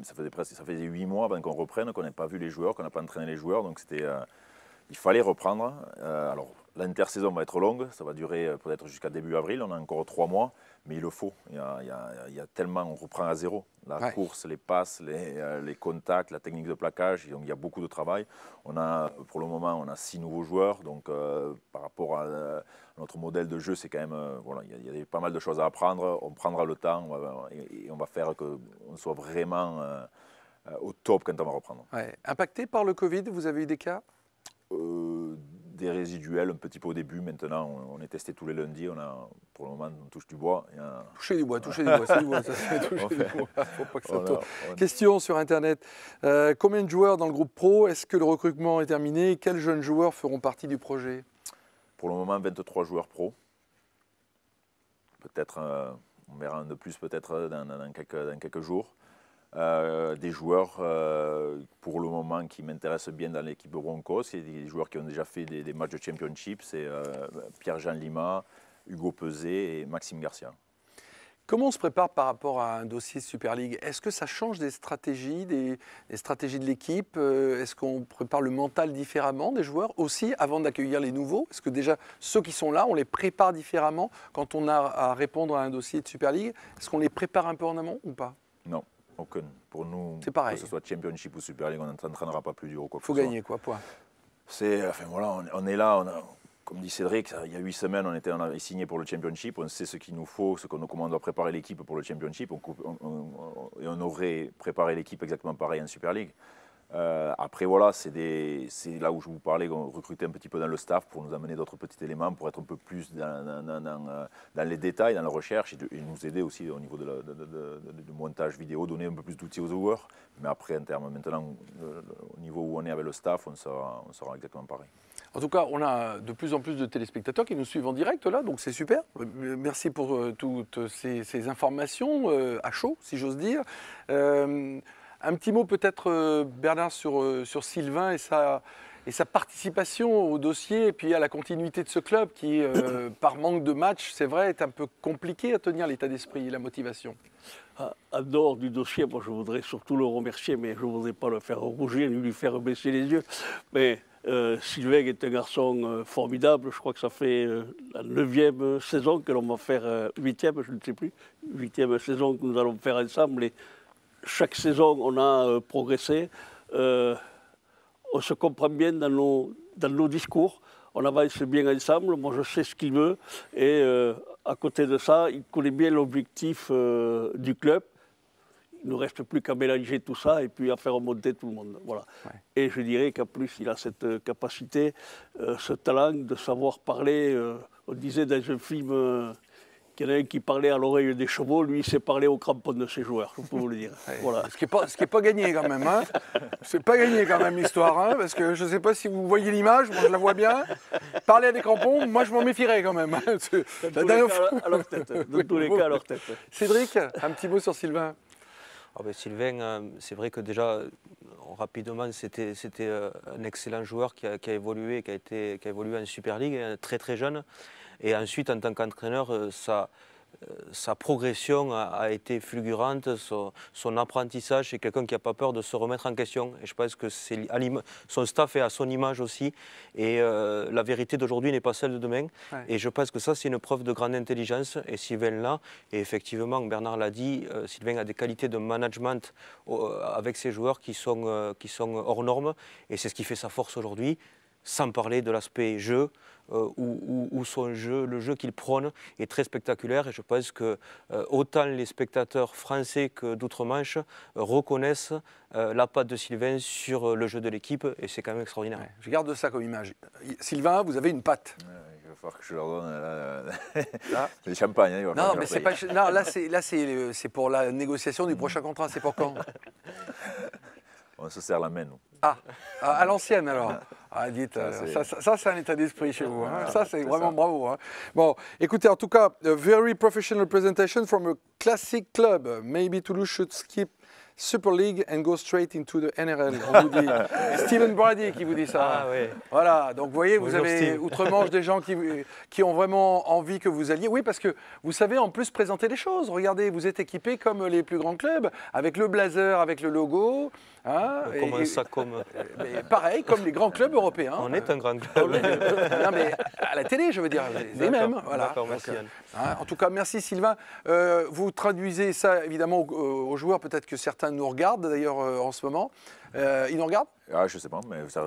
ça faisait 8 mois avant qu'on reprenne, qu'on n'ait pas vu les joueurs, qu'on n'a pas entraîné les joueurs, donc il fallait reprendre. Alors l'intersaison va être longue, ça va durer peut-être jusqu'à début avril, on a encore 3 mois, mais il le faut. Il y a tellement, on reprend à zéro. La course, les passes, les contacts, la technique de plaquage, donc il y a beaucoup de travail. Pour le moment, on a 6 nouveaux joueurs, donc par rapport à notre modèle de jeu, c'est quand même, voilà, il y a pas mal de choses à apprendre. On prendra le temps et on va faire qu'on soit vraiment au top quand on va reprendre. Ouais. Impacté par le Covid, vous avez eu des cas? Des résiduels un petit peu au début. Maintenant, on est testé tous les lundis. Pour le moment, on touche du bois. Toucher du bois, toucher du bois, c'est du bois. Ça fait toucher du bois. Faut pas que ça tombe. Question sur Internet. Combien de joueurs dans le groupe pro? Est-ce que le recrutement est terminé? Quels jeunes joueurs feront partie du projet? Pour le moment, 23 joueurs pro. Peut-être, on verra un de plus peut-être dans quelques jours. Des joueurs pour le moment qui m'intéressent bien dans l'équipe Broncos, c'est des joueurs qui ont déjà fait des matchs de championship, c'est Pierre-Jean Lima, Hugo Peuzet et Maxime Garcia. Comment on se prépare par rapport à un dossier Super League? Est-ce que ça change des stratégies de l'équipe? Est-ce qu'on prépare le mental différemment des joueurs aussi avant d'accueillir les nouveaux? Est-ce que déjà ceux qui sont là, on les prépare différemment quand on a à répondre à un dossier de Super League? Est-ce qu'on les prépare un peu en amont ou pas? Non. Aucune. Pour nous, c'est pareil. Que ce soit Championship ou Super League, on n'entraînera pas plus dur. Il faut gagner, quoi, point. Voilà, on est là, comme dit Cédric, il y a 8 semaines, on a signé pour le Championship, on sait ce qu'il nous faut, comment on doit préparer l'équipe pour le Championship, et on aurait préparé l'équipe exactement pareil en Super League. Après, voilà, c'est là où je vous parlais, on recrutait un petit peu dans le staff pour nous amener d'autres petits éléments, pour être un peu plus dans les détails, dans la recherche, et nous aider aussi au niveau du montage vidéo, donner un peu plus d'outils aux joueurs. Mais après, en termes, maintenant, au niveau où on est avec le staff, on sera exactement pareil. En tout cas, on a de plus en plus de téléspectateurs qui nous suivent en direct là, donc c'est super. Merci pour toutes ces informations à chaud, si j'ose dire. Un petit mot peut-être, Bernard, sur Sylvain et sa participation au dossier et puis à la continuité de ce club qui, par manque de matchs, c'est vrai, est un peu compliqué à tenir l'état d'esprit et la motivation. En dehors du dossier, moi je voudrais surtout le remercier, mais je ne voudrais pas le faire rougir ni lui faire baisser les yeux. Mais Sylvain est un garçon formidable. Je crois que ça fait la 9e saison que l'on va faire, 8e, je ne sais plus, 8e saison que nous allons faire ensemble. Et chaque saison, on a progressé. On se comprend bien dans nos discours. On avance bien ensemble. Moi, je sais ce qu'il veut. Et à côté de ça, il connaît bien l'objectif du club. Il ne nous reste plus qu'à mélanger tout ça et puis à faire monter tout le monde. Voilà. Ouais. Et je dirais qu'en plus, il a cette capacité, ce talent de savoir parler. On disait dans un film qu'il y en a un qui parlait à l'oreille des chevaux, lui, il sait parler aux crampons de ses joueurs, je peux vous le dire. Ouais. Voilà. Ce qui n'est pas gagné quand même. Hein. C'est pas gagné quand même l'histoire, hein, parce que je ne sais pas si vous voyez l'image, moi je la vois bien. Parler à des crampons, moi je m'en méfierais quand même. Dans tous les cas, à leur tête. Cédric, un petit mot sur Sylvain. Ah ben Sylvain, c'est vrai que déjà, rapidement, c'était un excellent joueur qui a évolué, qui a évolué en Super League, très très jeune. Et ensuite, en tant qu'entraîneur, sa progression a été fulgurante, son apprentissage, c'est quelqu'un qui n'a pas peur de se remettre en question. Et je pense que son staff est à son image aussi. Et la vérité d'aujourd'hui n'est pas celle de demain. Ouais. Et je pense que ça, c'est une preuve de grande intelligence. Et Sylvain l'a. Et effectivement, Bernard l'a dit, Sylvain a des qualités de management avec ses joueurs qui sont hors normes. Et c'est ce qui fait sa force aujourd'hui. Sans parler de l'aspect jeu, où son jeu, le jeu qu'il prône est très spectaculaire. Et je pense que autant les spectateurs français que d'outre-Manche reconnaissent la patte de Sylvain sur le jeu de l'équipe. Et c'est quand même extraordinaire. Ouais, je garde ça comme image. Sylvain, vous avez une patte. Il va falloir que je leur donne le champagne. Hein, non, mais c'est pas. Non, là, c'est pour la négociation du prochain contrat. C'est pour quand? On se serre la main, nous. Ah, à l'ancienne alors. Ah, dites, ça c'est un état d'esprit chez vous. Hein. Ça, c'est vraiment bravo. Hein. Bon, écoutez, en tout cas, a very professional presentation from a classic club. Maybe Toulouse should skip Super League and go straight into the NRL. On vous dit. Stephen Brady qui vous dit ça. Ah oui. Voilà, donc vous voyez, vous Bonjour, avez Steve. outre-Manche des gens qui ont vraiment envie que vous alliez. Oui, parce que vous savez en plus présenter les choses. Regardez, vous êtes équipé comme les plus grands clubs, avec le blazer, avec le logo. Hein, Comme un sac, mais pareil, comme les grands clubs européens. On est un grand club. Non, mais à la télé, je veux dire, les mêmes. Voilà. D'accord, merci, Yann. Hein, en tout cas, merci Sylvain. Vous traduisez ça évidemment aux joueurs, peut-être que certains nous regardent d'ailleurs en ce moment. Ils nous regardent? Ah, je sais pas, mais c'est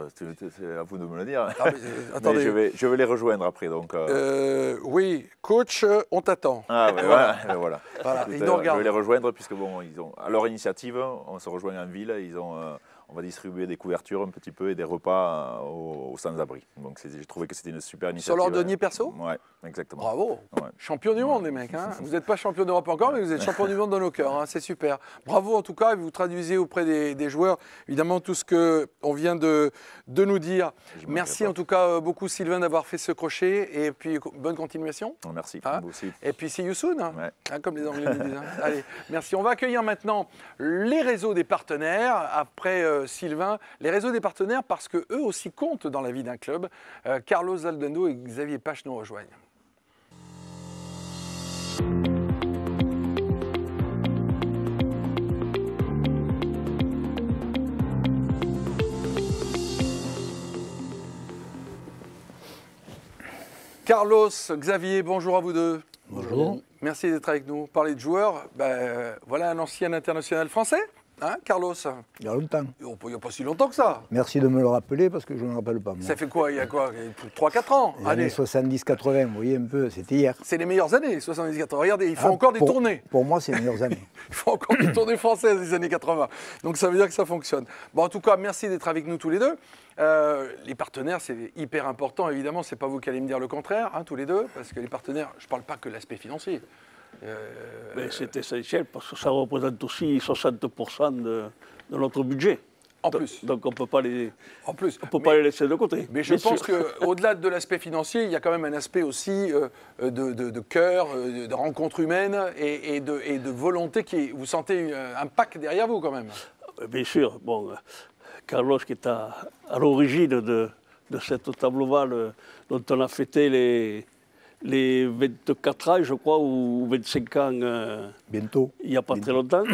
à vous de me le dire. Ah, mais, Mais attendez. je vais les rejoindre après. Donc, Oui, coach, on t'attend. Ah, mais voilà. Mais voilà. Voilà, Écoute, ils nous je regardent. vais les rejoindre puisque bon, ils ont, à leur initiative, on se rejoint en ville. On va distribuer des couvertures un petit peu et des repas aux sans-abri. Donc j'ai trouvé que c'était une super initiative. Sur leur denier perso? Ouais, exactement. Bravo. Ouais. Champion du monde, les mecs. Hein. Vous n'êtes pas champion d'Europe encore, mais vous êtes champion du monde dans nos cœurs. Hein. C'est super. Bravo en tout cas. Et vous traduisez auprès des joueurs, évidemment, tout ce qu'on vient de nous dire. Merci en tout cas beaucoup, Sylvain, d'avoir fait ce crochet. Et puis, bonne continuation. Merci. Hein. Vous aussi. Et puis, see you soon, hein. Ouais. Hein, comme les Anglais disent. Hein. Allez, merci. On va accueillir maintenant les réseaux des partenaires, après Sylvain. Les réseaux des partenaires, parce qu'eux aussi comptent dans la vie d'un club. Carlos Aldano et Xavier Pache nous rejoignent. Carlos, Xavier, bonjour à vous deux. Bonjour. Merci d'être avec nous. Parler de joueurs, voilà un ancien international français, hein, Carlos. Il y a longtemps. Il n'y a pas si longtemps que ça. Merci de me le rappeler parce que je ne me rappelle pas. Moi. Ça fait quoi, il y a quoi 3-4 ans? Les années 70-80, vous voyez un peu, c'était hier. C'est les meilleures années, 70-80. Regardez, il faut encore des tournées. Pour moi, c'est les meilleures années. Il faut encore des tournées françaises des années 80. Donc ça veut dire que ça fonctionne. Bon, en tout cas, merci d'être avec nous tous les deux. Les partenaires, c'est hyper important. Évidemment, ce n'est pas vous qui allez me dire le contraire, hein, tous les deux, parce que les partenaires, je ne parle pas que de l'aspect financier. Mais c'est essentiel parce que ça représente aussi 60% de notre budget. En plus. Donc on ne peut pas les laisser de côté. Mais je pense qu'au-delà de l'aspect financier, il y a quand même un aspect aussi de cœur, de rencontre humaine et de volonté qui vous sentez un pack derrière vous quand même. Bien sûr. Bon, Carlos qui est à l'origine de cette table ovale dont on a fêté les 24 ans, je crois, ou 25 ans. Bientôt. Il n'y a pas très longtemps.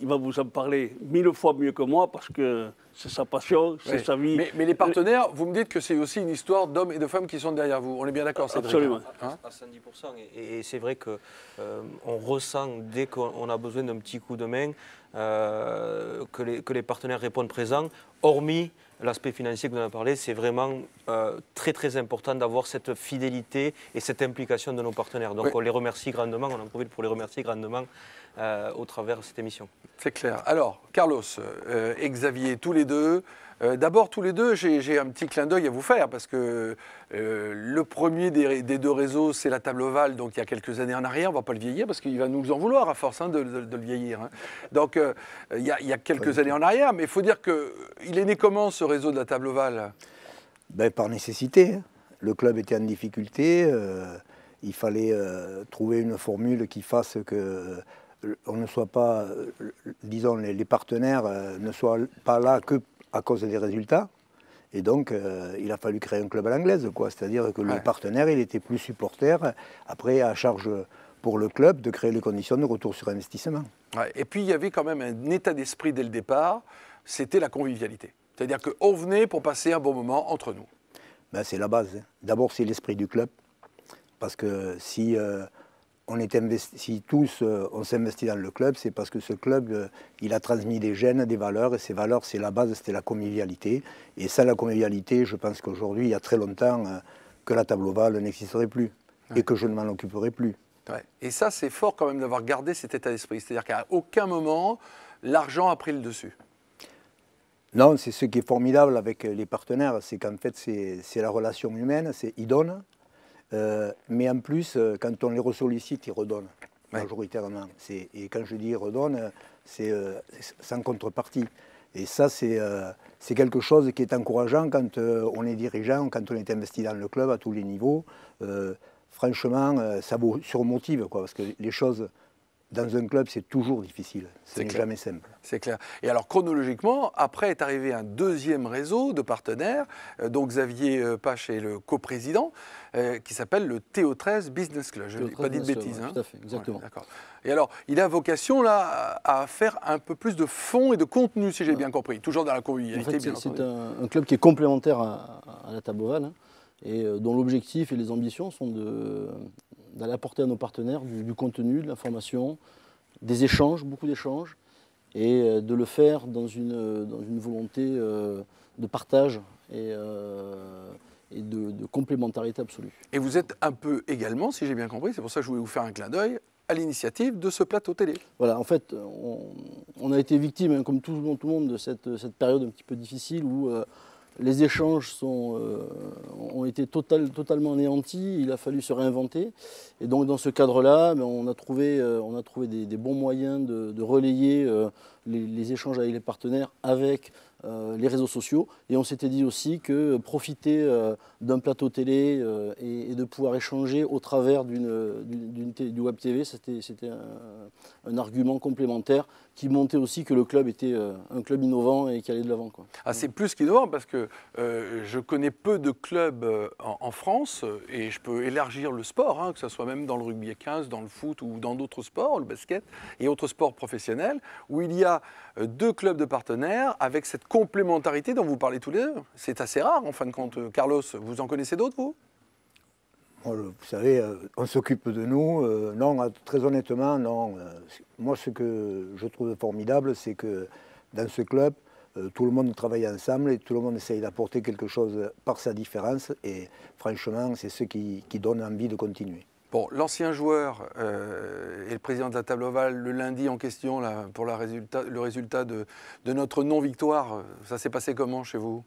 Il va vous en parler 1000 fois mieux que moi parce que c'est sa passion, c'est sa vie. Mais les partenaires, vous me dites que c'est aussi une histoire d'hommes et de femmes qui sont derrière vous. On est bien d'accord, Cédric? Absolument. Hein? À 110%. Et c'est vrai qu'on ressent, dès qu'on a besoin d'un petit coup de main, que les partenaires répondent présents, hormis l'aspect financier que vous en avez parlé, c'est vraiment très très important d'avoir cette fidélité et cette implication de nos partenaires. Donc on les remercie grandement, on en profite pour les remercier grandement au travers de cette émission. C'est clair. Alors, Carlos et Xavier, tous les deux, d'abord tous les deux, j'ai un petit clin d'œil à vous faire parce que le premier des deux réseaux, c'est la table ovale, donc il y a quelques années en arrière, on ne va pas le vieillir parce qu'il va nous en vouloir à force de le vieillir. Hein. Donc il y a quelques années en arrière, mais il faut dire qu'il est né comment ce réseau de la table ovale? Par nécessité. Hein. Le club était en difficulté, il fallait trouver une formule qui fasse que on ne soit pas, disons, les partenaires ne soient pas là que à cause des résultats. Et donc, il a fallu créer un club à l'anglaise, quoi. C'est-à-dire que le partenaire, il était plus supporter. Après, à charge pour le club de créer les conditions de retour sur investissement. Ouais. Et puis, il y avait quand même un état d'esprit dès le départ, c'était la convivialité. C'est-à-dire qu'on venait pour passer un bon moment entre nous. C'est la base. Hein. D'abord, c'est l'esprit du club. Parce que si... si tous on s'investit dans le club, c'est parce que ce club, il a transmis des gènes, des valeurs, et ces valeurs, c'est la base, c'était la convivialité. Et sans la convivialité, je pense qu'aujourd'hui, il y a très longtemps, que la table ovale n'existerait plus, et que je ne m'en occuperai plus. Ouais. Et ça, c'est fort quand même d'avoir gardé cet état d'esprit. C'est-à-dire qu'à aucun moment, l'argent a pris le dessus. Non, c'est ce qui est formidable avec les partenaires, c'est qu'en fait, c'est la relation humaine, ils donnent. Mais en plus, quand on les ressollicite, ils redonnent, majoritairement. Et quand je dis ils redonnent, c'est sans contrepartie. Et ça, c'est quelque chose qui est encourageant quand on est dirigeant, quand on est investi dans le club à tous les niveaux. Franchement, ça vous surmotive, quoi, parce que les choses dans un club, c'est toujours difficile. Ce C'est n'est clair. jamais simple. C'est clair. Et alors, chronologiquement, après est arrivé un deuxième réseau de partenaires, dont Xavier Pache est le coprésident, qui s'appelle le TO13 Business Club. Je n'ai pas dit de bêtises. Ouais, hein. tout à fait, exactement. Ouais, d'accord. Et alors, il a vocation là à faire un peu plus de fond et de contenu, si j'ai bien compris. Toujours dans la En convivialité, fait, bien c'est entendu. un club qui est complémentaire à la table ovale, hein, et dont l'objectif et les ambitions sont d'aller apporter à nos partenaires du contenu, de l'information, des échanges, beaucoup d'échanges, et de le faire dans une volonté de partage et de complémentarité absolue. Et vous êtes un peu également, si j'ai bien compris, c'est pour ça que je voulais vous faire un clin d'œil, à l'initiative de ce plateau télé. Voilà, en fait, on a été victime, hein, comme tout le monde, de cette période un petit peu difficile où les échanges ont été totalement anéantis, il a fallu se réinventer. Et donc dans ce cadre-là, on a trouvé des bons moyens de relayer les échanges avec les partenaires, avec les réseaux sociaux. Et on s'était dit aussi que profiter d'un plateau télé et de pouvoir échanger au travers du Web TV, c'était un argument complémentaire qui montrait aussi que le club était un club innovant et qui allait de l'avant, quoi. Ah, c'est plus qu'innovant parce que je connais peu de clubs en France et je peux élargir le sport, hein, que ce soit même dans le rugby à 15, dans le foot ou dans d'autres sports, le basket et autres sports professionnels, où il y a deux clubs de partenaires avec cette complémentarité dont vous parlez tous les deux. C'est assez rare en fin de compte. Carlos, vous en connaissez d'autres, vous ? Vous savez, on s'occupe de nous. Non, très honnêtement, non. Moi, ce que je trouve formidable, c'est que dans ce club, tout le monde travaille ensemble et tout le monde essaye d'apporter quelque chose par sa différence. Et franchement, c'est ce qui donne envie de continuer. Bon, l'ancien joueur et le président de la table ovale, le lundi en question, là, pour le résultat de notre non-victoire, ça s'est passé comment chez vous ?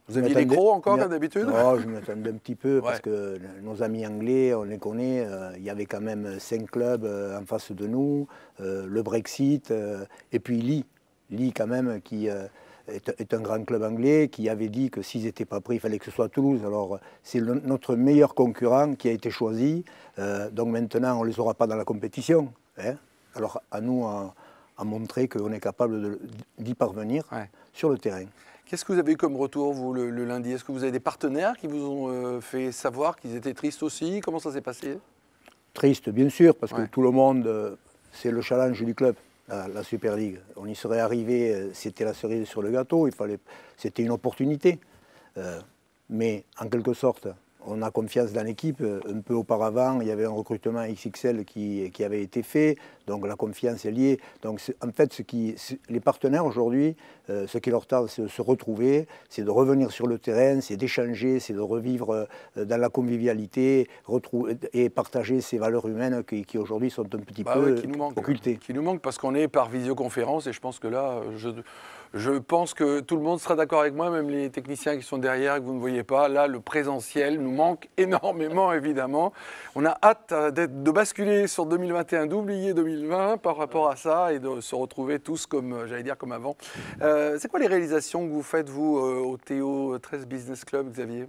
Vous aviez les crocs encore, comme d'habitude ? Non, je m'attendais un petit peu, parce Ouais. que nos amis anglais, on les connaît, il y avait quand même 5 clubs en face de nous, le Brexit, et puis Lee quand même, qui est un grand club anglais, qui avait dit que s'ils n'étaient pas pris, il fallait que ce soit Toulouse. Alors c'est notre meilleur concurrent qui a été choisi, donc maintenant on ne les aura pas dans la compétition, hein. Alors à nous à montrer qu'on est capable d'y parvenir sur le terrain. Qu'est-ce que vous avez eu comme retour, vous, le lundi ? Est-ce que vous avez des partenaires qui vous ont fait savoir qu'ils étaient tristes aussi ? Comment ça s'est passé ? Triste, bien sûr, parce que Ouais. tout le monde, c'est le challenge du club, la Super League. On y serait arrivé, c'était la cerise sur le gâteau, c'était une opportunité. Mais en quelque sorte, on a confiance dans l'équipe. Un peu auparavant, il y avait un recrutement XXL qui avait été fait, donc la confiance est liée. Donc en fait, les partenaires aujourd'hui, ce qui leur tarde, c'est de se retrouver, c'est de revenir sur le terrain, c'est d'échanger, c'est de revivre dans la convivialité et partager ces valeurs humaines qui aujourd'hui sont un petit peu qui nous manquent, occultées. Qui nous manquent parce qu'on est par visioconférence et je pense que là, je pense que tout le monde sera d'accord avec moi, même les techniciens qui sont derrière et que vous ne voyez pas. Là, le présentiel nous manque énormément, évidemment. On a hâte de basculer sur 2021, d'oublier 2020 par rapport à ça et de se retrouver tous comme, j'allais dire, comme avant. C'est quoi les réalisations que vous faites, vous, au TO13 Business Club, Xavier ?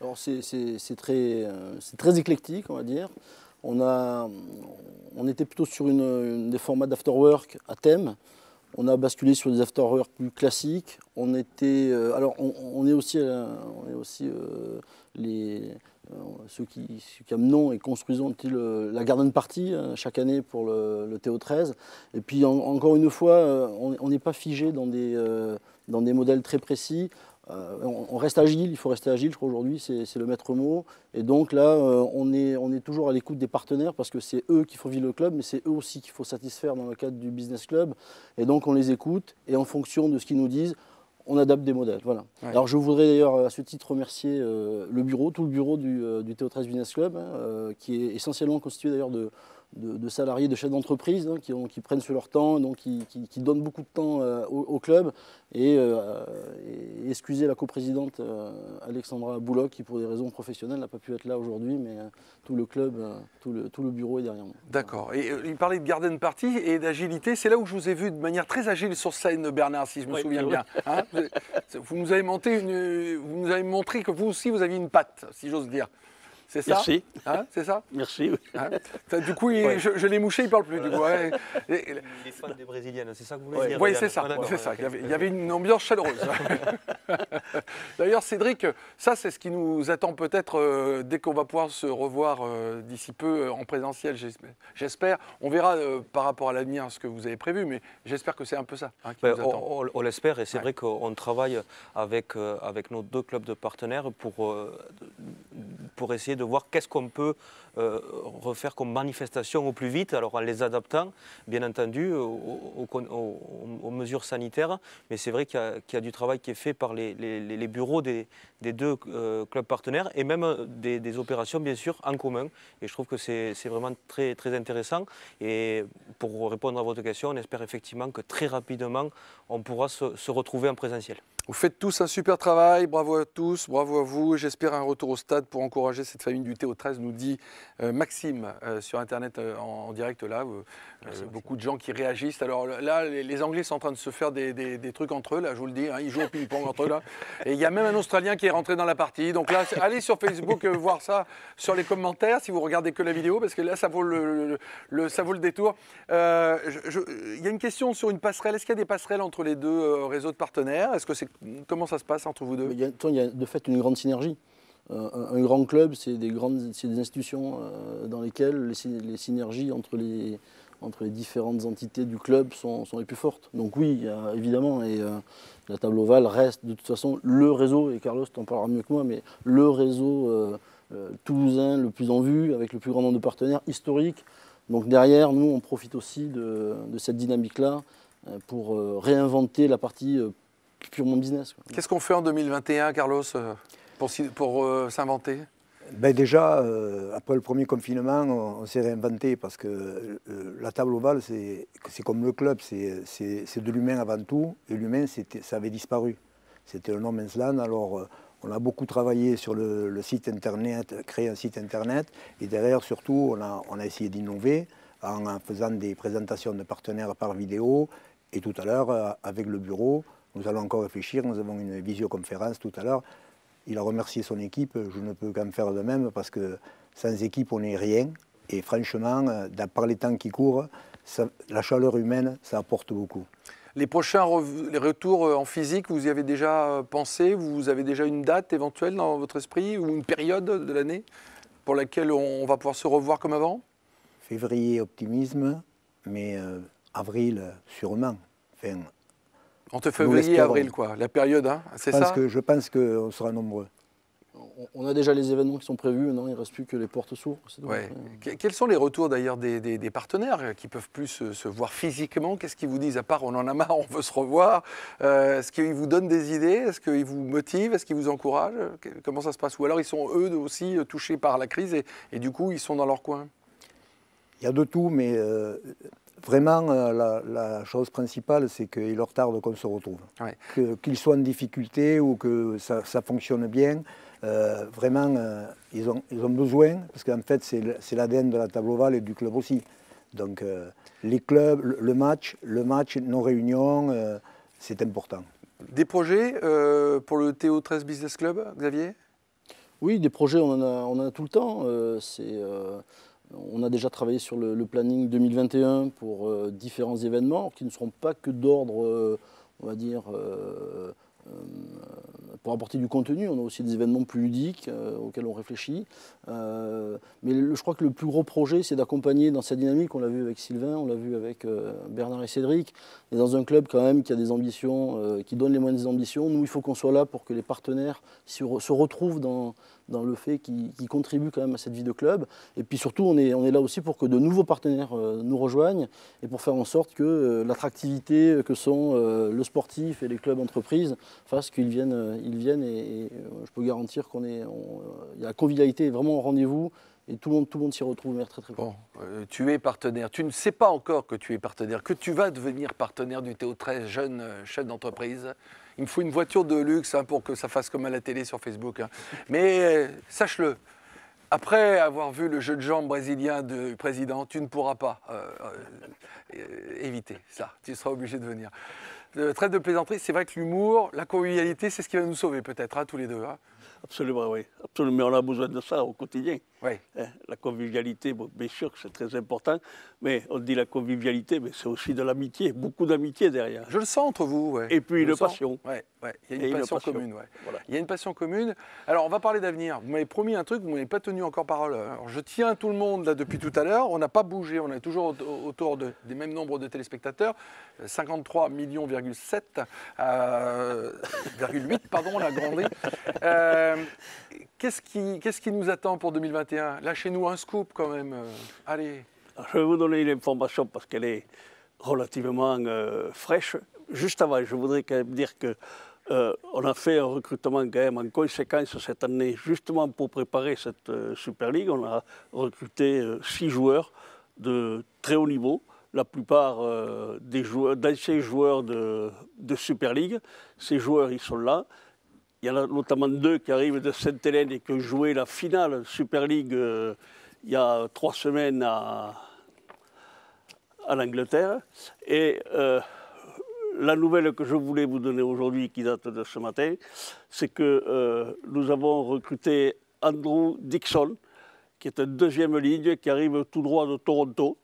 Alors c'est très éclectique, on va dire. On était plutôt sur des formats d'afterwork à thème. On a basculé sur des afterwork plus classiques. On est aussi ceux qui amenons et construisons la garden party chaque année pour le TO13. Et puis encore une fois, on n'est pas figé dans des modèles très précis. On reste agile, il faut rester agile, je crois aujourd'hui, c'est le maître mot. Et donc là, on est toujours à l'écoute des partenaires parce que c'est eux qui font vivre le club, mais c'est eux aussi qu'il faut satisfaire dans le cadre du business club. Et donc on les écoute et en fonction de ce qu'ils nous disent, on adapte des modèles. Voilà. Ouais. Alors je voudrais d'ailleurs à ce titre remercier tout le bureau du TO13 Business Club, qui est essentiellement constitué d'ailleurs de salariés, de chefs d'entreprise qui prennent sur leur temps, donc qui donnent beaucoup de temps au club. Et excusez la coprésidente Alexandra Bouloc qui pour des raisons professionnelles n'a pas pu être là aujourd'hui, mais tout le club, tout le bureau est derrière moi. D'accord. Et il parlait de garden party et d'agilité. C'est là où je vous ai vu de manière très agile sur scène, Bernard, si je me souviens bien. Hein, vous nous avez montré que vous aussi vous aviez une patte, si j'ose dire. C'est ça? Merci. Hein, c'est ça? Merci. Oui. Hein, du coup, Ouais. je l'ai mouché, il ne parle plus. Du coup, ouais. Les fans des Brésiliennes, c'est ça que vous voulez dire? Oui, Yann? c'est ça. Ah, d'accord, C'est ça. ok. Il y avait une ambiance chaleureuse. D'ailleurs, Cédric, ça, c'est ce qui nous attend peut-être dès qu'on va pouvoir se revoir d'ici peu en présentiel, j'espère. On verra par rapport à l'avenir ce que vous avez prévu, mais j'espère que c'est un peu ça qui Ben, nous attend. on l'espère et c'est Ouais. vrai qu'on travaille avec nos 2 clubs de partenaires pour essayer de voir qu'est-ce qu'on peut refaire comme manifestation au plus vite, alors en les adaptant bien entendu aux mesures sanitaires, mais c'est vrai qu'il y a du travail qui est fait par les bureaux des 2 clubs partenaires et même des opérations bien sûr en commun, et je trouve que c'est vraiment très, très intéressant. Et pour répondre à votre question, on espère effectivement que très rapidement on pourra se retrouver en présentiel. Vous faites tous un super travail, bravo à tous, bravo à vous. J'espère un retour au stade pour encourager cette famille du TO13, nous dit Maxime sur Internet en direct là. Beaucoup de gens qui réagissent. Alors là, les Anglais sont en train de se faire des trucs entre eux, là, je vous le dis, hein, ils jouent au ping-pong entre eux là. Et il y a même un Australien qui est rentré dans la partie. Donc là, allez sur Facebook voir ça sur les commentaires si vous regardez que la vidéo, parce que là, ça vaut ça vaut le détour. Il y a une question sur une passerelle. Est-ce qu'il y a des passerelles entre les 2 réseaux de partenaires? Comment ça se passe entre vous 2? Il y a de fait une grande synergie. Un grand club, c'est des institutions dans lesquelles les synergies entre les différentes entités du club sont les plus fortes. Donc oui, évidemment, et la table ovale reste de toute façon le réseau, et Carlos t'en parlera mieux que moi, mais le réseau toulousain le plus en vue, avec le plus grand nombre de partenaires historiques. Donc derrière, nous, on profite aussi de cette dynamique-là pour réinventer la partie purement business. Qu'est-ce qu'on fait en 2021, Carlos, pour s'inventer? Ben déjà, après le premier confinement, on s'est réinventé parce que la table ovale, c'est comme le club, c'est de l'humain avant tout, et l'humain, ça avait disparu. C'était le no man's land, alors on a beaucoup travaillé sur le site internet, créé un site internet, et derrière surtout, on a essayé d'innover en faisant des présentations de partenaires par vidéo, et tout à l'heure, avec le bureau, nous allons encore réfléchir, nous avons une visioconférence tout à l'heure. Il a remercié son équipe, je ne peux qu'en faire de même parce que sans équipe on n'est rien. Et franchement, par les temps qui courent, la chaleur humaine, ça apporte beaucoup. Les prochains les retours en physique, vous y avez déjà pensé? Vous avez déjà une date éventuelle dans votre esprit ou une période de l'année pour laquelle on va pouvoir se revoir comme avant? Février, optimisme, mais avril, sûrement. Enfin, Entre février et avril, quoi, la période, hein, c'est ça? Je pense qu'on sera nombreux. On a déjà les événements qui sont prévus, maintenant il ne reste plus que les portes s'ouvrent. Ouais. Quels sont les retours d'ailleurs des partenaires qui peuvent plus se voir physiquement? Qu'est-ce qu'ils vous disent, à part on en a marre, on veut se revoir? Est-ce qu'ils vous donnent des idées? Est-ce qu'ils vous motivent? Est-ce qu'ils vous encouragent? Comment ça se passe? Ou alors ils sont eux aussi touchés par la crise et du coup ils sont dans leur coin? Il y a de tout, mais vraiment la chose principale, c'est qu'il leur tarde qu'on se retrouve. Ouais. Qu'ils soient en difficulté ou que ça fonctionne bien, vraiment, ils ont besoin, parce qu'en fait, c'est l'ADN de la table ovale et du club aussi. Donc, les clubs, le match, nos réunions, c'est important. Des projets pour le TO13 Business Club, Xavier? Oui, des projets, on en a tout le temps. On a déjà travaillé sur le planning 2021 pour différents événements qui ne seront pas que d'ordre, on va dire, pour apporter du contenu. On a aussi des événements plus ludiques auxquels on réfléchit. Mais je crois que le plus gros projet, c'est d'accompagner dans cette dynamique. On l'a vu avec Sylvain, on l'a vu avec Bernard et Cédric. Et dans un club quand même qui a des ambitions, qui donne les moyens des ambitions, nous, il faut qu'on soit là pour que les partenaires se retrouvent dans le fait qu'ils contribuent quand même à cette vie de club. Et puis surtout, on est là aussi pour que de nouveaux partenaires nous rejoignent et pour faire en sorte que l'attractivité que sont le sportif et les clubs entreprises fasse qu'ils viennent, et je peux garantir la convivialité est vraiment au rendez-vous. Et tout le monde s'y retrouve, mais très très fort. Bon, tu es partenaire. Tu ne sais pas encore que tu es partenaire, que tu vas devenir partenaire du TO13, jeune chef d'entreprise. Il me faut une voiture de luxe pour que ça fasse comme à la télé sur Facebook. Mais sache-le, après avoir vu le jeu de jambes brésilien du président, tu ne pourras pas éviter ça. Tu seras obligé de venir. Trêve de plaisanterie, c'est vrai que l'humour, la convivialité, c'est ce qui va nous sauver peut-être, tous les deux. Absolument, oui. Absolument. Mais on a besoin de ça au quotidien. Oui. La convivialité, bon, bien sûr que c'est très important, mais on dit la convivialité, mais c'est aussi de l'amitié, beaucoup d'amitié derrière. Je le sens entre vous. Ouais. Et puis Je le une sens. passion. Ouais, ouais. Il y a une passion commune. Ouais. Voilà. Il y a une passion commune. Alors, on va parler d'avenir. Vous m'avez promis un truc, vous ne m'avez pas tenu encore parole. Alors, je tiens tout le monde là depuis tout à l'heure. On n'a pas bougé, on est toujours autour des mêmes nombres de téléspectateurs. 53,7 millions, 8, pardon, on a grandi. Qu'est-ce qui nous attend pour 2021? Lâchez-nous un scoop quand même. Allez. Alors, je vais vous donner une information parce qu'elle est relativement fraîche. Juste avant, je voudrais quand même dire que on a fait un recrutement quand même en conséquence cette année, justement pour préparer cette Super League. On a recruté 6 joueurs de très haut niveau, la plupart d'anciens joueurs de Super League. Ces joueurs, ils sont là. Il y en a notamment 2 qui arrivent de Sainte-Hélène et qui ont joué la finale Super League il y a 3 semaines en Angleterre. Et la nouvelle que je voulais vous donner aujourd'hui, qui date de ce matin, c'est que nous avons recruté Andrew Dixon, qui est un 2e ligne, qui arrive tout droit de Toronto,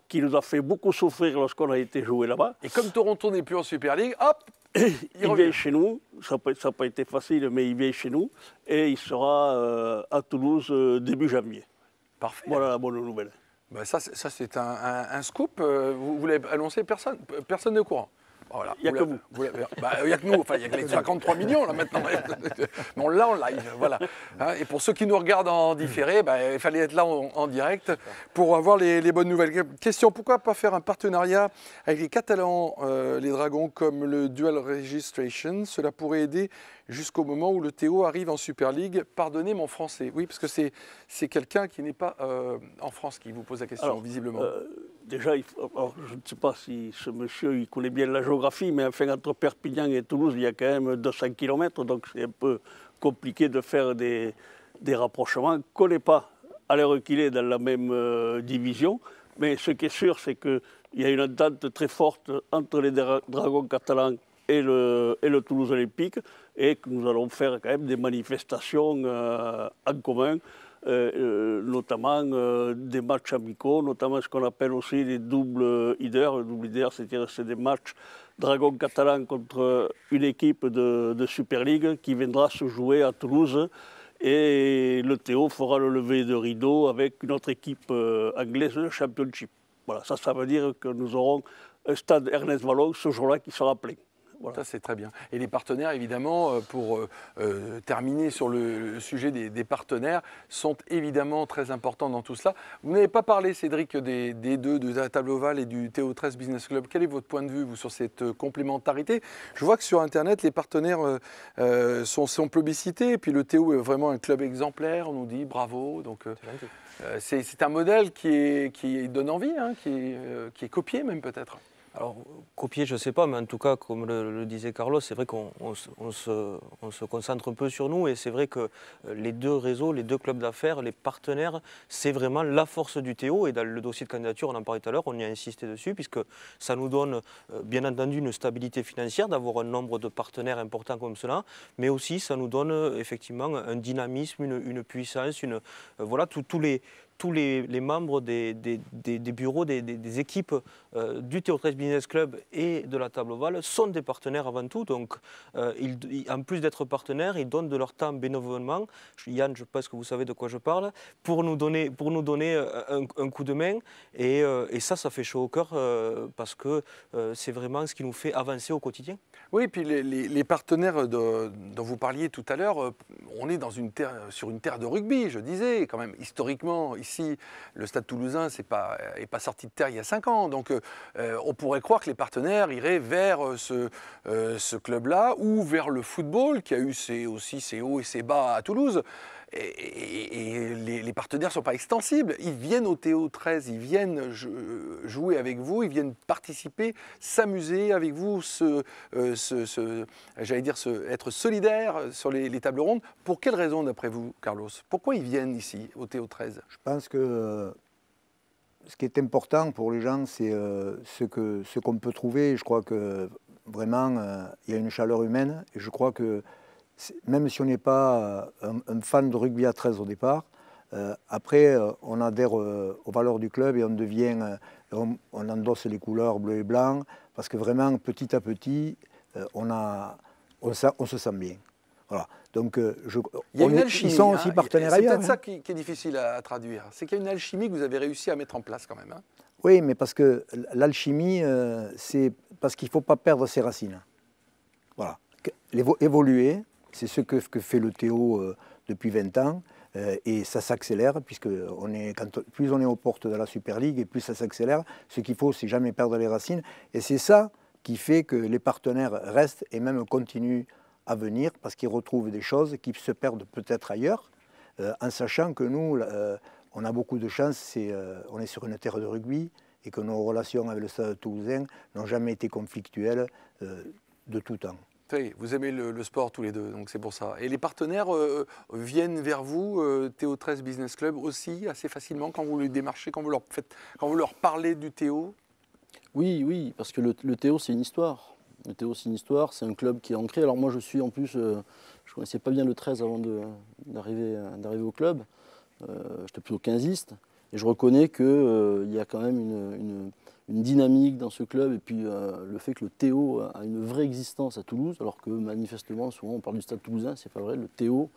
qui nous a fait beaucoup souffrir lorsqu'on a été joué là-bas. Et comme Toronto n'est plus en Super League, hop, il vient chez nous. Ça n'a pas été facile, mais il vient chez nous. Et il sera à Toulouse début janvier. Parfait. Voilà la bonne nouvelle. Ben ça c'est un scoop. Vous l'avez annoncé, personne n'est au courant. Voilà. Il n'y a que vous. Il n'y a que nous, enfin, il y a que les 53 millions là maintenant. Mais on l'a en live, voilà. Hein, et pour ceux qui nous regardent en différé, il fallait être là en direct pour avoir les bonnes nouvelles. Question, pourquoi pas faire un partenariat avec les Catalans, les Dragons, comme le Dual Registration? Cela pourrait aider jusqu'au moment où le Théo arrive en Super League. Pardonnez mon français. Oui, parce que c'est quelqu'un qui n'est pas en France qui vous pose la question, visiblement. Déjà, je ne sais pas si ce monsieur il connaît bien la géographie, mais enfin, entre Perpignan et Toulouse, il y a quand même 200 km, donc c'est un peu compliqué de faire des rapprochements qu'on n'est pas à l'heure qu'il est dans la même division. Mais ce qui est sûr, c'est qu'il y a une entente très forte entre les Dragons catalans et le Toulouse Olympique, et que nous allons faire quand même des manifestations en commun. Notamment des matchs amicaux, notamment ce qu'on appelle aussi les double headers. Le double header, c'est des matchs Dragon catalan contre une équipe de Super League qui viendra se jouer à Toulouse. Et le Théo fera le lever de rideau avec une autre équipe anglaise de Championship. Voilà, ça veut dire que nous aurons un stade Ernest Vallon ce jour-là qui sera plein. Voilà. Ça, c'est très bien. Et les partenaires, évidemment, pour terminer sur le sujet des partenaires, sont évidemment très importants dans tout cela. Vous n'avez pas parlé, Cédric, des deux, de la Table Ovale et du Théo 13 Business Club. Quel est votre point de vue, vous, sur cette complémentarité? Je vois que sur Internet, les partenaires sont plébiscités. Et puis le Théo est vraiment un club exemplaire. On nous dit bravo. Donc, c'est un modèle qui donne envie, hein, qui est copié même peut-être. Alors, copier, je ne sais pas, mais en tout cas, comme le disait Carlos, c'est vrai qu'on se concentre un peu sur nous, et c'est vrai que les 2 réseaux, les 2 clubs d'affaires, les partenaires, c'est vraiment la force du Théo. Et dans le dossier de candidature, on en parlait tout à l'heure, on y a insisté dessus, puisque ça nous donne bien entendu une stabilité financière d'avoir un nombre de partenaires importants comme cela, mais aussi ça nous donne effectivement un dynamisme, une puissance, voilà, tous les membres des bureaux, des équipes du Théo 13 Business Club et de la Table Ovale sont des partenaires avant tout. Donc, en plus d'être partenaires, ils donnent de leur temps bénévolement. Yann, je pense que vous savez de quoi je parle, pour nous donner un coup de main. Et ça fait chaud au cœur parce que c'est vraiment ce qui nous fait avancer au quotidien. Oui, et puis les partenaires dont vous parliez tout à l'heure, on est sur une terre de rugby, je disais, quand même, historiquement. Ici, le Stade Toulousain n'est pas sorti de terre il y a 5 ans. Donc, on pourrait croire que les partenaires iraient vers ce club-là ou vers le football, qui a eu aussi ses hauts et ses bas à Toulouse. Et les partenaires ne sont pas extensibles. Ils viennent au Théo 13, ils viennent jouer avec vous, ils viennent participer, s'amuser avec vous, être solidaires sur les tables rondes. Pour quelles raisons, d'après vous, Carlos? Pourquoi ils viennent ici, au Théo 13? Je pense que ce qui est important pour les gens, c'est ce qu'on peut trouver. Je crois que vraiment, il y a une chaleur humaine. Et je crois que même si on n'est pas un fan de rugby à 13 au départ, après, on adhère aux valeurs du club et on devient, on endosse les couleurs bleu et blanc, parce que vraiment, petit à petit, on se sent bien. Voilà. Donc, il y a une alchimie, ils sont aussi partenaires c'est ailleurs. peut-être ça qui est difficile à traduire. C'est qu'il y a une alchimie que vous avez réussi à mettre en place quand même. Hein. Oui, mais parce que l'alchimie, c'est parce qu'il ne faut pas perdre ses racines. Voilà. Évoluer, c'est ce que fait le Théo depuis 20 ans. Et ça s'accélère, puisque plus on est aux portes de la Super League, et plus ça s'accélère. Ce qu'il faut, c'est jamais perdre les racines. Et c'est ça qui fait que les partenaires restent et même continuent à venir, parce qu'ils retrouvent des choses qui se perdent peut-être ailleurs, en sachant que nous, on a beaucoup de chance, on est sur une terre de rugby, et que nos relations avec le Stade Toulousain n'ont jamais été conflictuelles de tout temps. Vous aimez le sport tous les deux, donc c'est pour ça. Et les partenaires viennent vers vous, Théo 13 Business Club aussi, assez facilement quand vous les démarchez, quand vous leur parlez du Théo? Oui, parce que le Théo, c'est une histoire. Le Théo, c'est une histoire, c'est un club qui est ancré. Alors moi, je suis en plus, je ne connaissais pas bien le 13 avant d'arriver au club. J'étais plutôt 15iste. Et je reconnais qu'il y a quand même une dynamique dans ce club. Et puis le fait que le Théo a une vraie existence à Toulouse, alors que manifestement, souvent on parle du Stade Toulousain, c'est pas vrai. Le Théo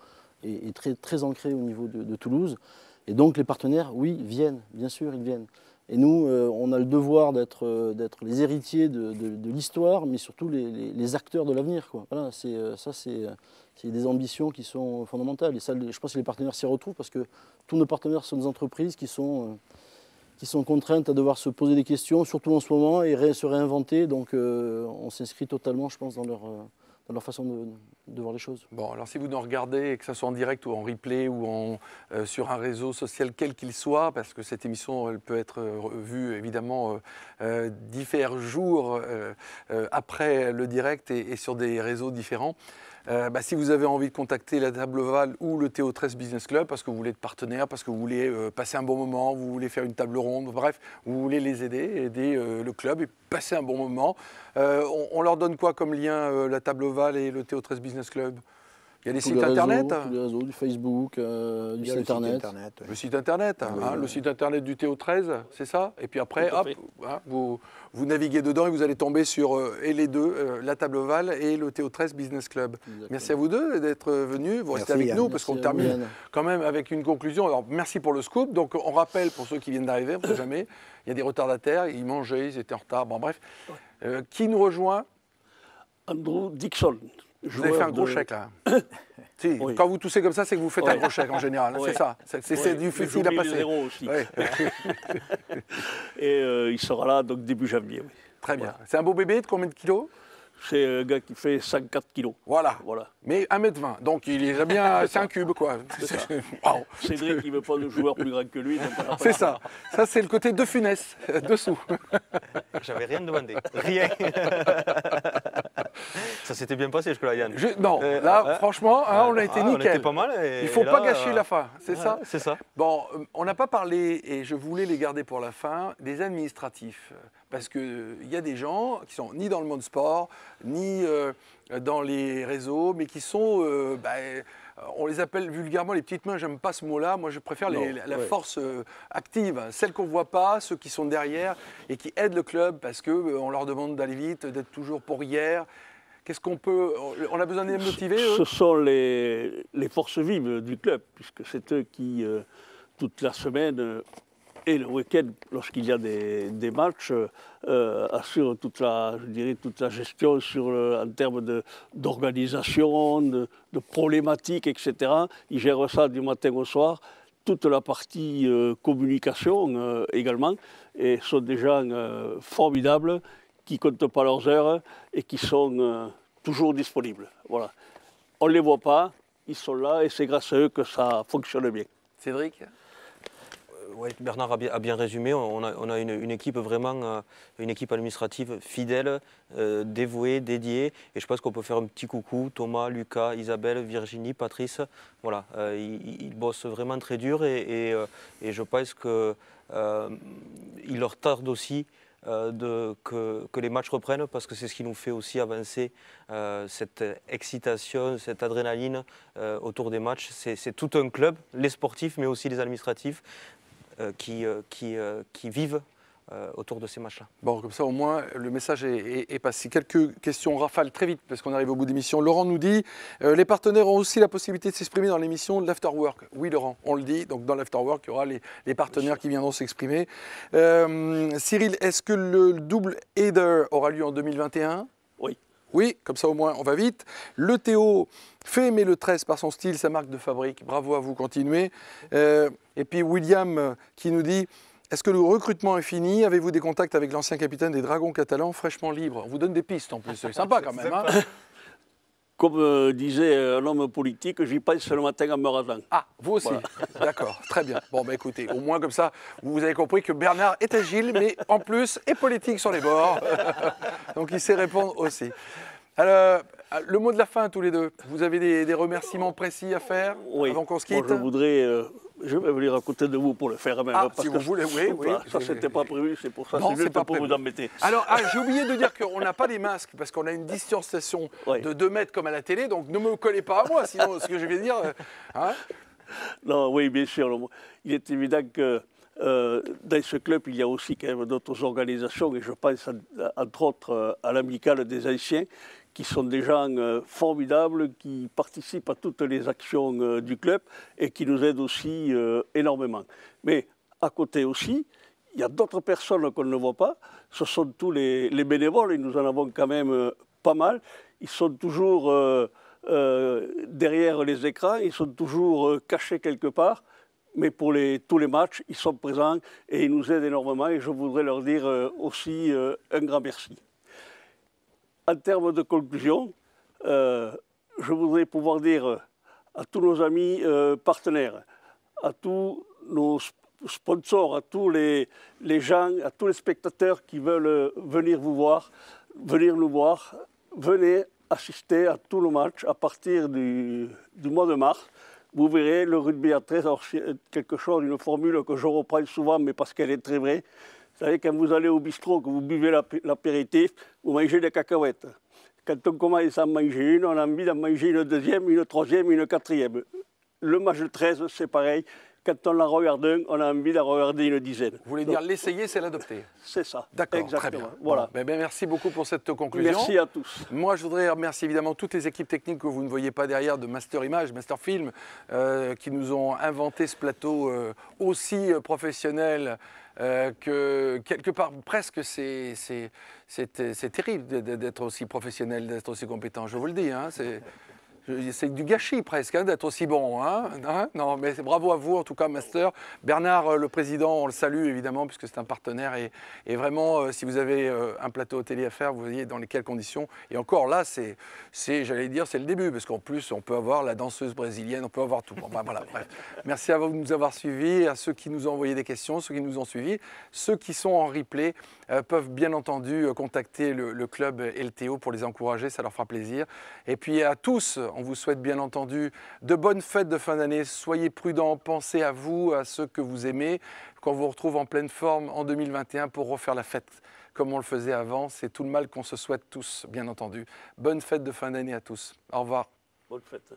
est très, très ancré au niveau de Toulouse. Et donc les partenaires, oui, viennent, bien sûr, ils viennent. Et nous, on a le devoir d'être les héritiers de l'histoire, mais surtout les acteurs de l'avenir. Voilà, c'est des ambitions qui sont fondamentales. Et ça, je pense que les partenaires s'y retrouvent, parce que tous nos partenaires sont des entreprises qui sont contraintes à devoir se poser des questions, surtout en ce moment, et se réinventer. Donc on s'inscrit totalement, je pense, dans leur façon de voir les choses. Bon, alors si vous nous regardez, que ce soit en direct ou en replay ou sur un réseau social quel qu'il soit, parce que cette émission elle peut être vue évidemment différents jours après le direct et sur des réseaux différents. Si vous avez envie de contacter la Table Ovale ou le Théo 13 Business Club, parce que vous voulez être partenaire, parce que vous voulez passer un bon moment, vous voulez faire une table ronde, bref, vous voulez les aider le club et passer un bon moment. On leur donne quoi comme lien, la Table Ovale et le Théo 13 Business Club? Il y a des sites internet, tous les réseaux, du Facebook, du site internet. Le site internet, le site internet du Théo 13, c'est ça? Et puis après, hop, vous naviguez dedans et vous allez tomber sur et les deux, la Table Ovale et le Théo 13 Business Club. Exactement. Merci à vous deux d'être venus, vous restez avec nous parce qu'on termine quand même avec une conclusion. Alors merci pour le scoop. Donc on rappelle pour ceux qui viennent d'arriver, on ne sait jamais, il y a des retardataires, ils mangeaient, ils étaient en retard, bon bref. Qui nous rejoint? Andrew Dixon. Vous avez fait un gros chèque là. Si, oui. Quand vous toussez comme ça, c'est que vous faites un gros chèque en général. C'est ça. C'est du facile à passer. Aussi. Et il sera là donc début janvier. Oui. Très bien. C'est un beau bébé de combien de kilos? C'est un gars qui fait 104 kilos. Voilà. Mais 1m20. Donc il est bien. C'est un cube quoi. Wow. Cédric, il ne veut pas de joueur plus grand que lui. C'est ça. Ça, c'est le côté de Funès, dessous. J'avais rien demandé. Rien. Ça s'était bien passé jusque-là, Yann. Non, là, franchement, on a été nickel. On était pas mal. Il ne faut pas gâcher la fin, c'est ça? C'est ça. Bon, on n'a pas parlé, et je voulais les garder pour la fin, des administratifs. Parce qu'il y a des gens qui sont ni dans le monde sport, ni dans les réseaux, mais qui sont, on les appelle vulgairement les petites mains, j'aime pas ce mot-là, moi je préfère la force active, celles qu'on ne voit pas, ceux qui sont derrière et qui aident le club parce qu'on leur demande d'aller vite, d'être toujours pour hier. Qu'est-ce qu'on peut... On a besoin de les motiver, eux? Ce sont les forces vives du club, puisque c'est eux qui, toute la semaine... et le week-end, lorsqu'il y a des matchs, assure toute la gestion en termes d'organisation, de problématiques, etc. Ils gèrent ça du matin au soir. Toute la partie communication également. Et sont des gens formidables qui ne comptent pas leurs heures et qui sont toujours disponibles. Voilà. On ne les voit pas, ils sont là et c'est grâce à eux que ça fonctionne bien. Cédric? Oui, Bernard a bien résumé. On a une équipe vraiment, une équipe administrative fidèle, dévouée, dédiée. Et je pense qu'on peut faire un petit coucou. Thomas, Lucas, Isabelle, Virginie, Patrice. Voilà, ils bossent vraiment très dur et je pense qu'il leur tarde aussi que les matchs reprennent, parce que c'est ce qui nous fait aussi avancer, cette excitation, cette adrénaline autour des matchs. C'est tout un club, les sportifs mais aussi les administratifs qui vivent autour de ces matchs-là. Bon, comme ça au moins le message est passé. Quelques questions rafales très vite parce qu'on arrive au bout de l'émission. Laurent nous dit les partenaires ont aussi la possibilité de s'exprimer dans l'émission de l'Afterwork. Oui Laurent, on le dit. Donc dans l'Afterwork, il y aura les partenaires qui viendront s'exprimer. Cyril, est-ce que le double header aura lieu en 2021 ? Oui. Oui, comme ça au moins on va vite. Le Théo fait aimer le 13 par son style, sa marque de fabrique. Bravo à vous, continuez. Et puis William qui nous dit est-ce que le recrutement est fini? Avez-vous des contacts avec l'ancien capitaine des Dragons catalans fraîchement libre? On vous donne des pistes en plus, c'est sympa quand même. Hein. Comme disait un homme politique, j'y pense le matin en me rasant. Ah, vous aussi. Voilà. D'accord, très bien. Bon, bah écoutez, au moins comme ça, vous avez compris que Bernard est agile, mais en plus est politique sur les bords. Donc il sait répondre aussi. Alors, le mot de la fin, tous les deux. Vous avez des remerciements précis à faire avant qu'on se quitte? Bon, je voudrais... je vais venir à côté de vous pour le faire même. Ah, parce si vous voulez, oui. Voilà, ça, c'était pas prévu, c'est pour ça. Non, c'est pas pour prévu. vous embêter. Alors, j'ai oublié de dire qu'on n'a pas des masques parce qu'on a une distanciation de 2 mètres comme à la télé, donc ne me collez pas à moi, sinon ce que je vais dire... Hein. Non, oui, bien sûr. Il est évident que dans ce club, il y a aussi quand même d'autres organisations, et je pense entre autres à l'Amicale des Anciens, qui sont des gens formidables, qui participent à toutes les actions du club et qui nous aident aussi énormément. Mais à côté aussi, il y a d'autres personnes qu'on ne voit pas. Ce sont tous les bénévoles, et nous en avons quand même pas mal. Ils sont toujours derrière les écrans, ils sont toujours cachés quelque part. Mais pour tous les matchs, ils sont présents et ils nous aident énormément. Et je voudrais leur dire aussi un grand merci. En termes de conclusion, je voudrais pouvoir dire à tous nos amis partenaires, à tous nos sponsors, à tous les gens, à tous les spectateurs qui veulent venir nous voir, venez assister à tous nos matchs à partir du mois de mars. Vous verrez, le rugby à 13, c'est quelque chose, une formule que je reprends souvent, mais parce qu'elle est très vraie. Vous savez, quand vous allez au bistrot, que vous buvez l'apéritif, vous mangez des cacahuètes. Quand on commence à en manger une, on a envie d'en manger une deuxième, une troisième, une quatrième. Le match de 13, c'est pareil. Quand on la regarde un, on a envie d'en regarder une dizaine. Vous voulez dire l'essayer, c'est l'adopter? C'est ça. D'accord, très bien. Voilà. Bon, merci beaucoup pour cette conclusion. Merci à tous. Moi, je voudrais remercier évidemment toutes les équipes techniques que vous ne voyez pas derrière de Master Image, Master Film, qui nous ont inventé ce plateau aussi professionnel que quelque part, presque, c'est terrible d'être aussi professionnel, d'être aussi compétent. Je vous le dis, hein, c'est du gâchis presque d'être aussi bon. Non, mais bravo à vous en tout cas, Master. Bernard, le président, on le salue évidemment puisque c'est un partenaire et vraiment, si vous avez un plateau télé à faire, vous voyez dans quelles conditions. Et encore là, j'allais dire, c'est le début parce qu'en plus, on peut avoir la danseuse brésilienne, on peut avoir tout. Bon, voilà, bref. Merci à vous de nous avoir suivis, à ceux qui nous ont envoyé des questions, ceux qui nous ont suivis, ceux qui sont en replay peuvent bien entendu contacter le club et le Théo pour les encourager, ça leur fera plaisir. Et puis à tous, on vous souhaite bien entendu de bonnes fêtes de fin d'année. Soyez prudents, pensez à vous, à ceux que vous aimez. Qu'on vous retrouve en pleine forme en 2021 pour refaire la fête comme on le faisait avant. C'est tout le mal qu'on se souhaite tous, bien entendu. Bonne fête de fin d'année à tous. Au revoir. Bonne fête.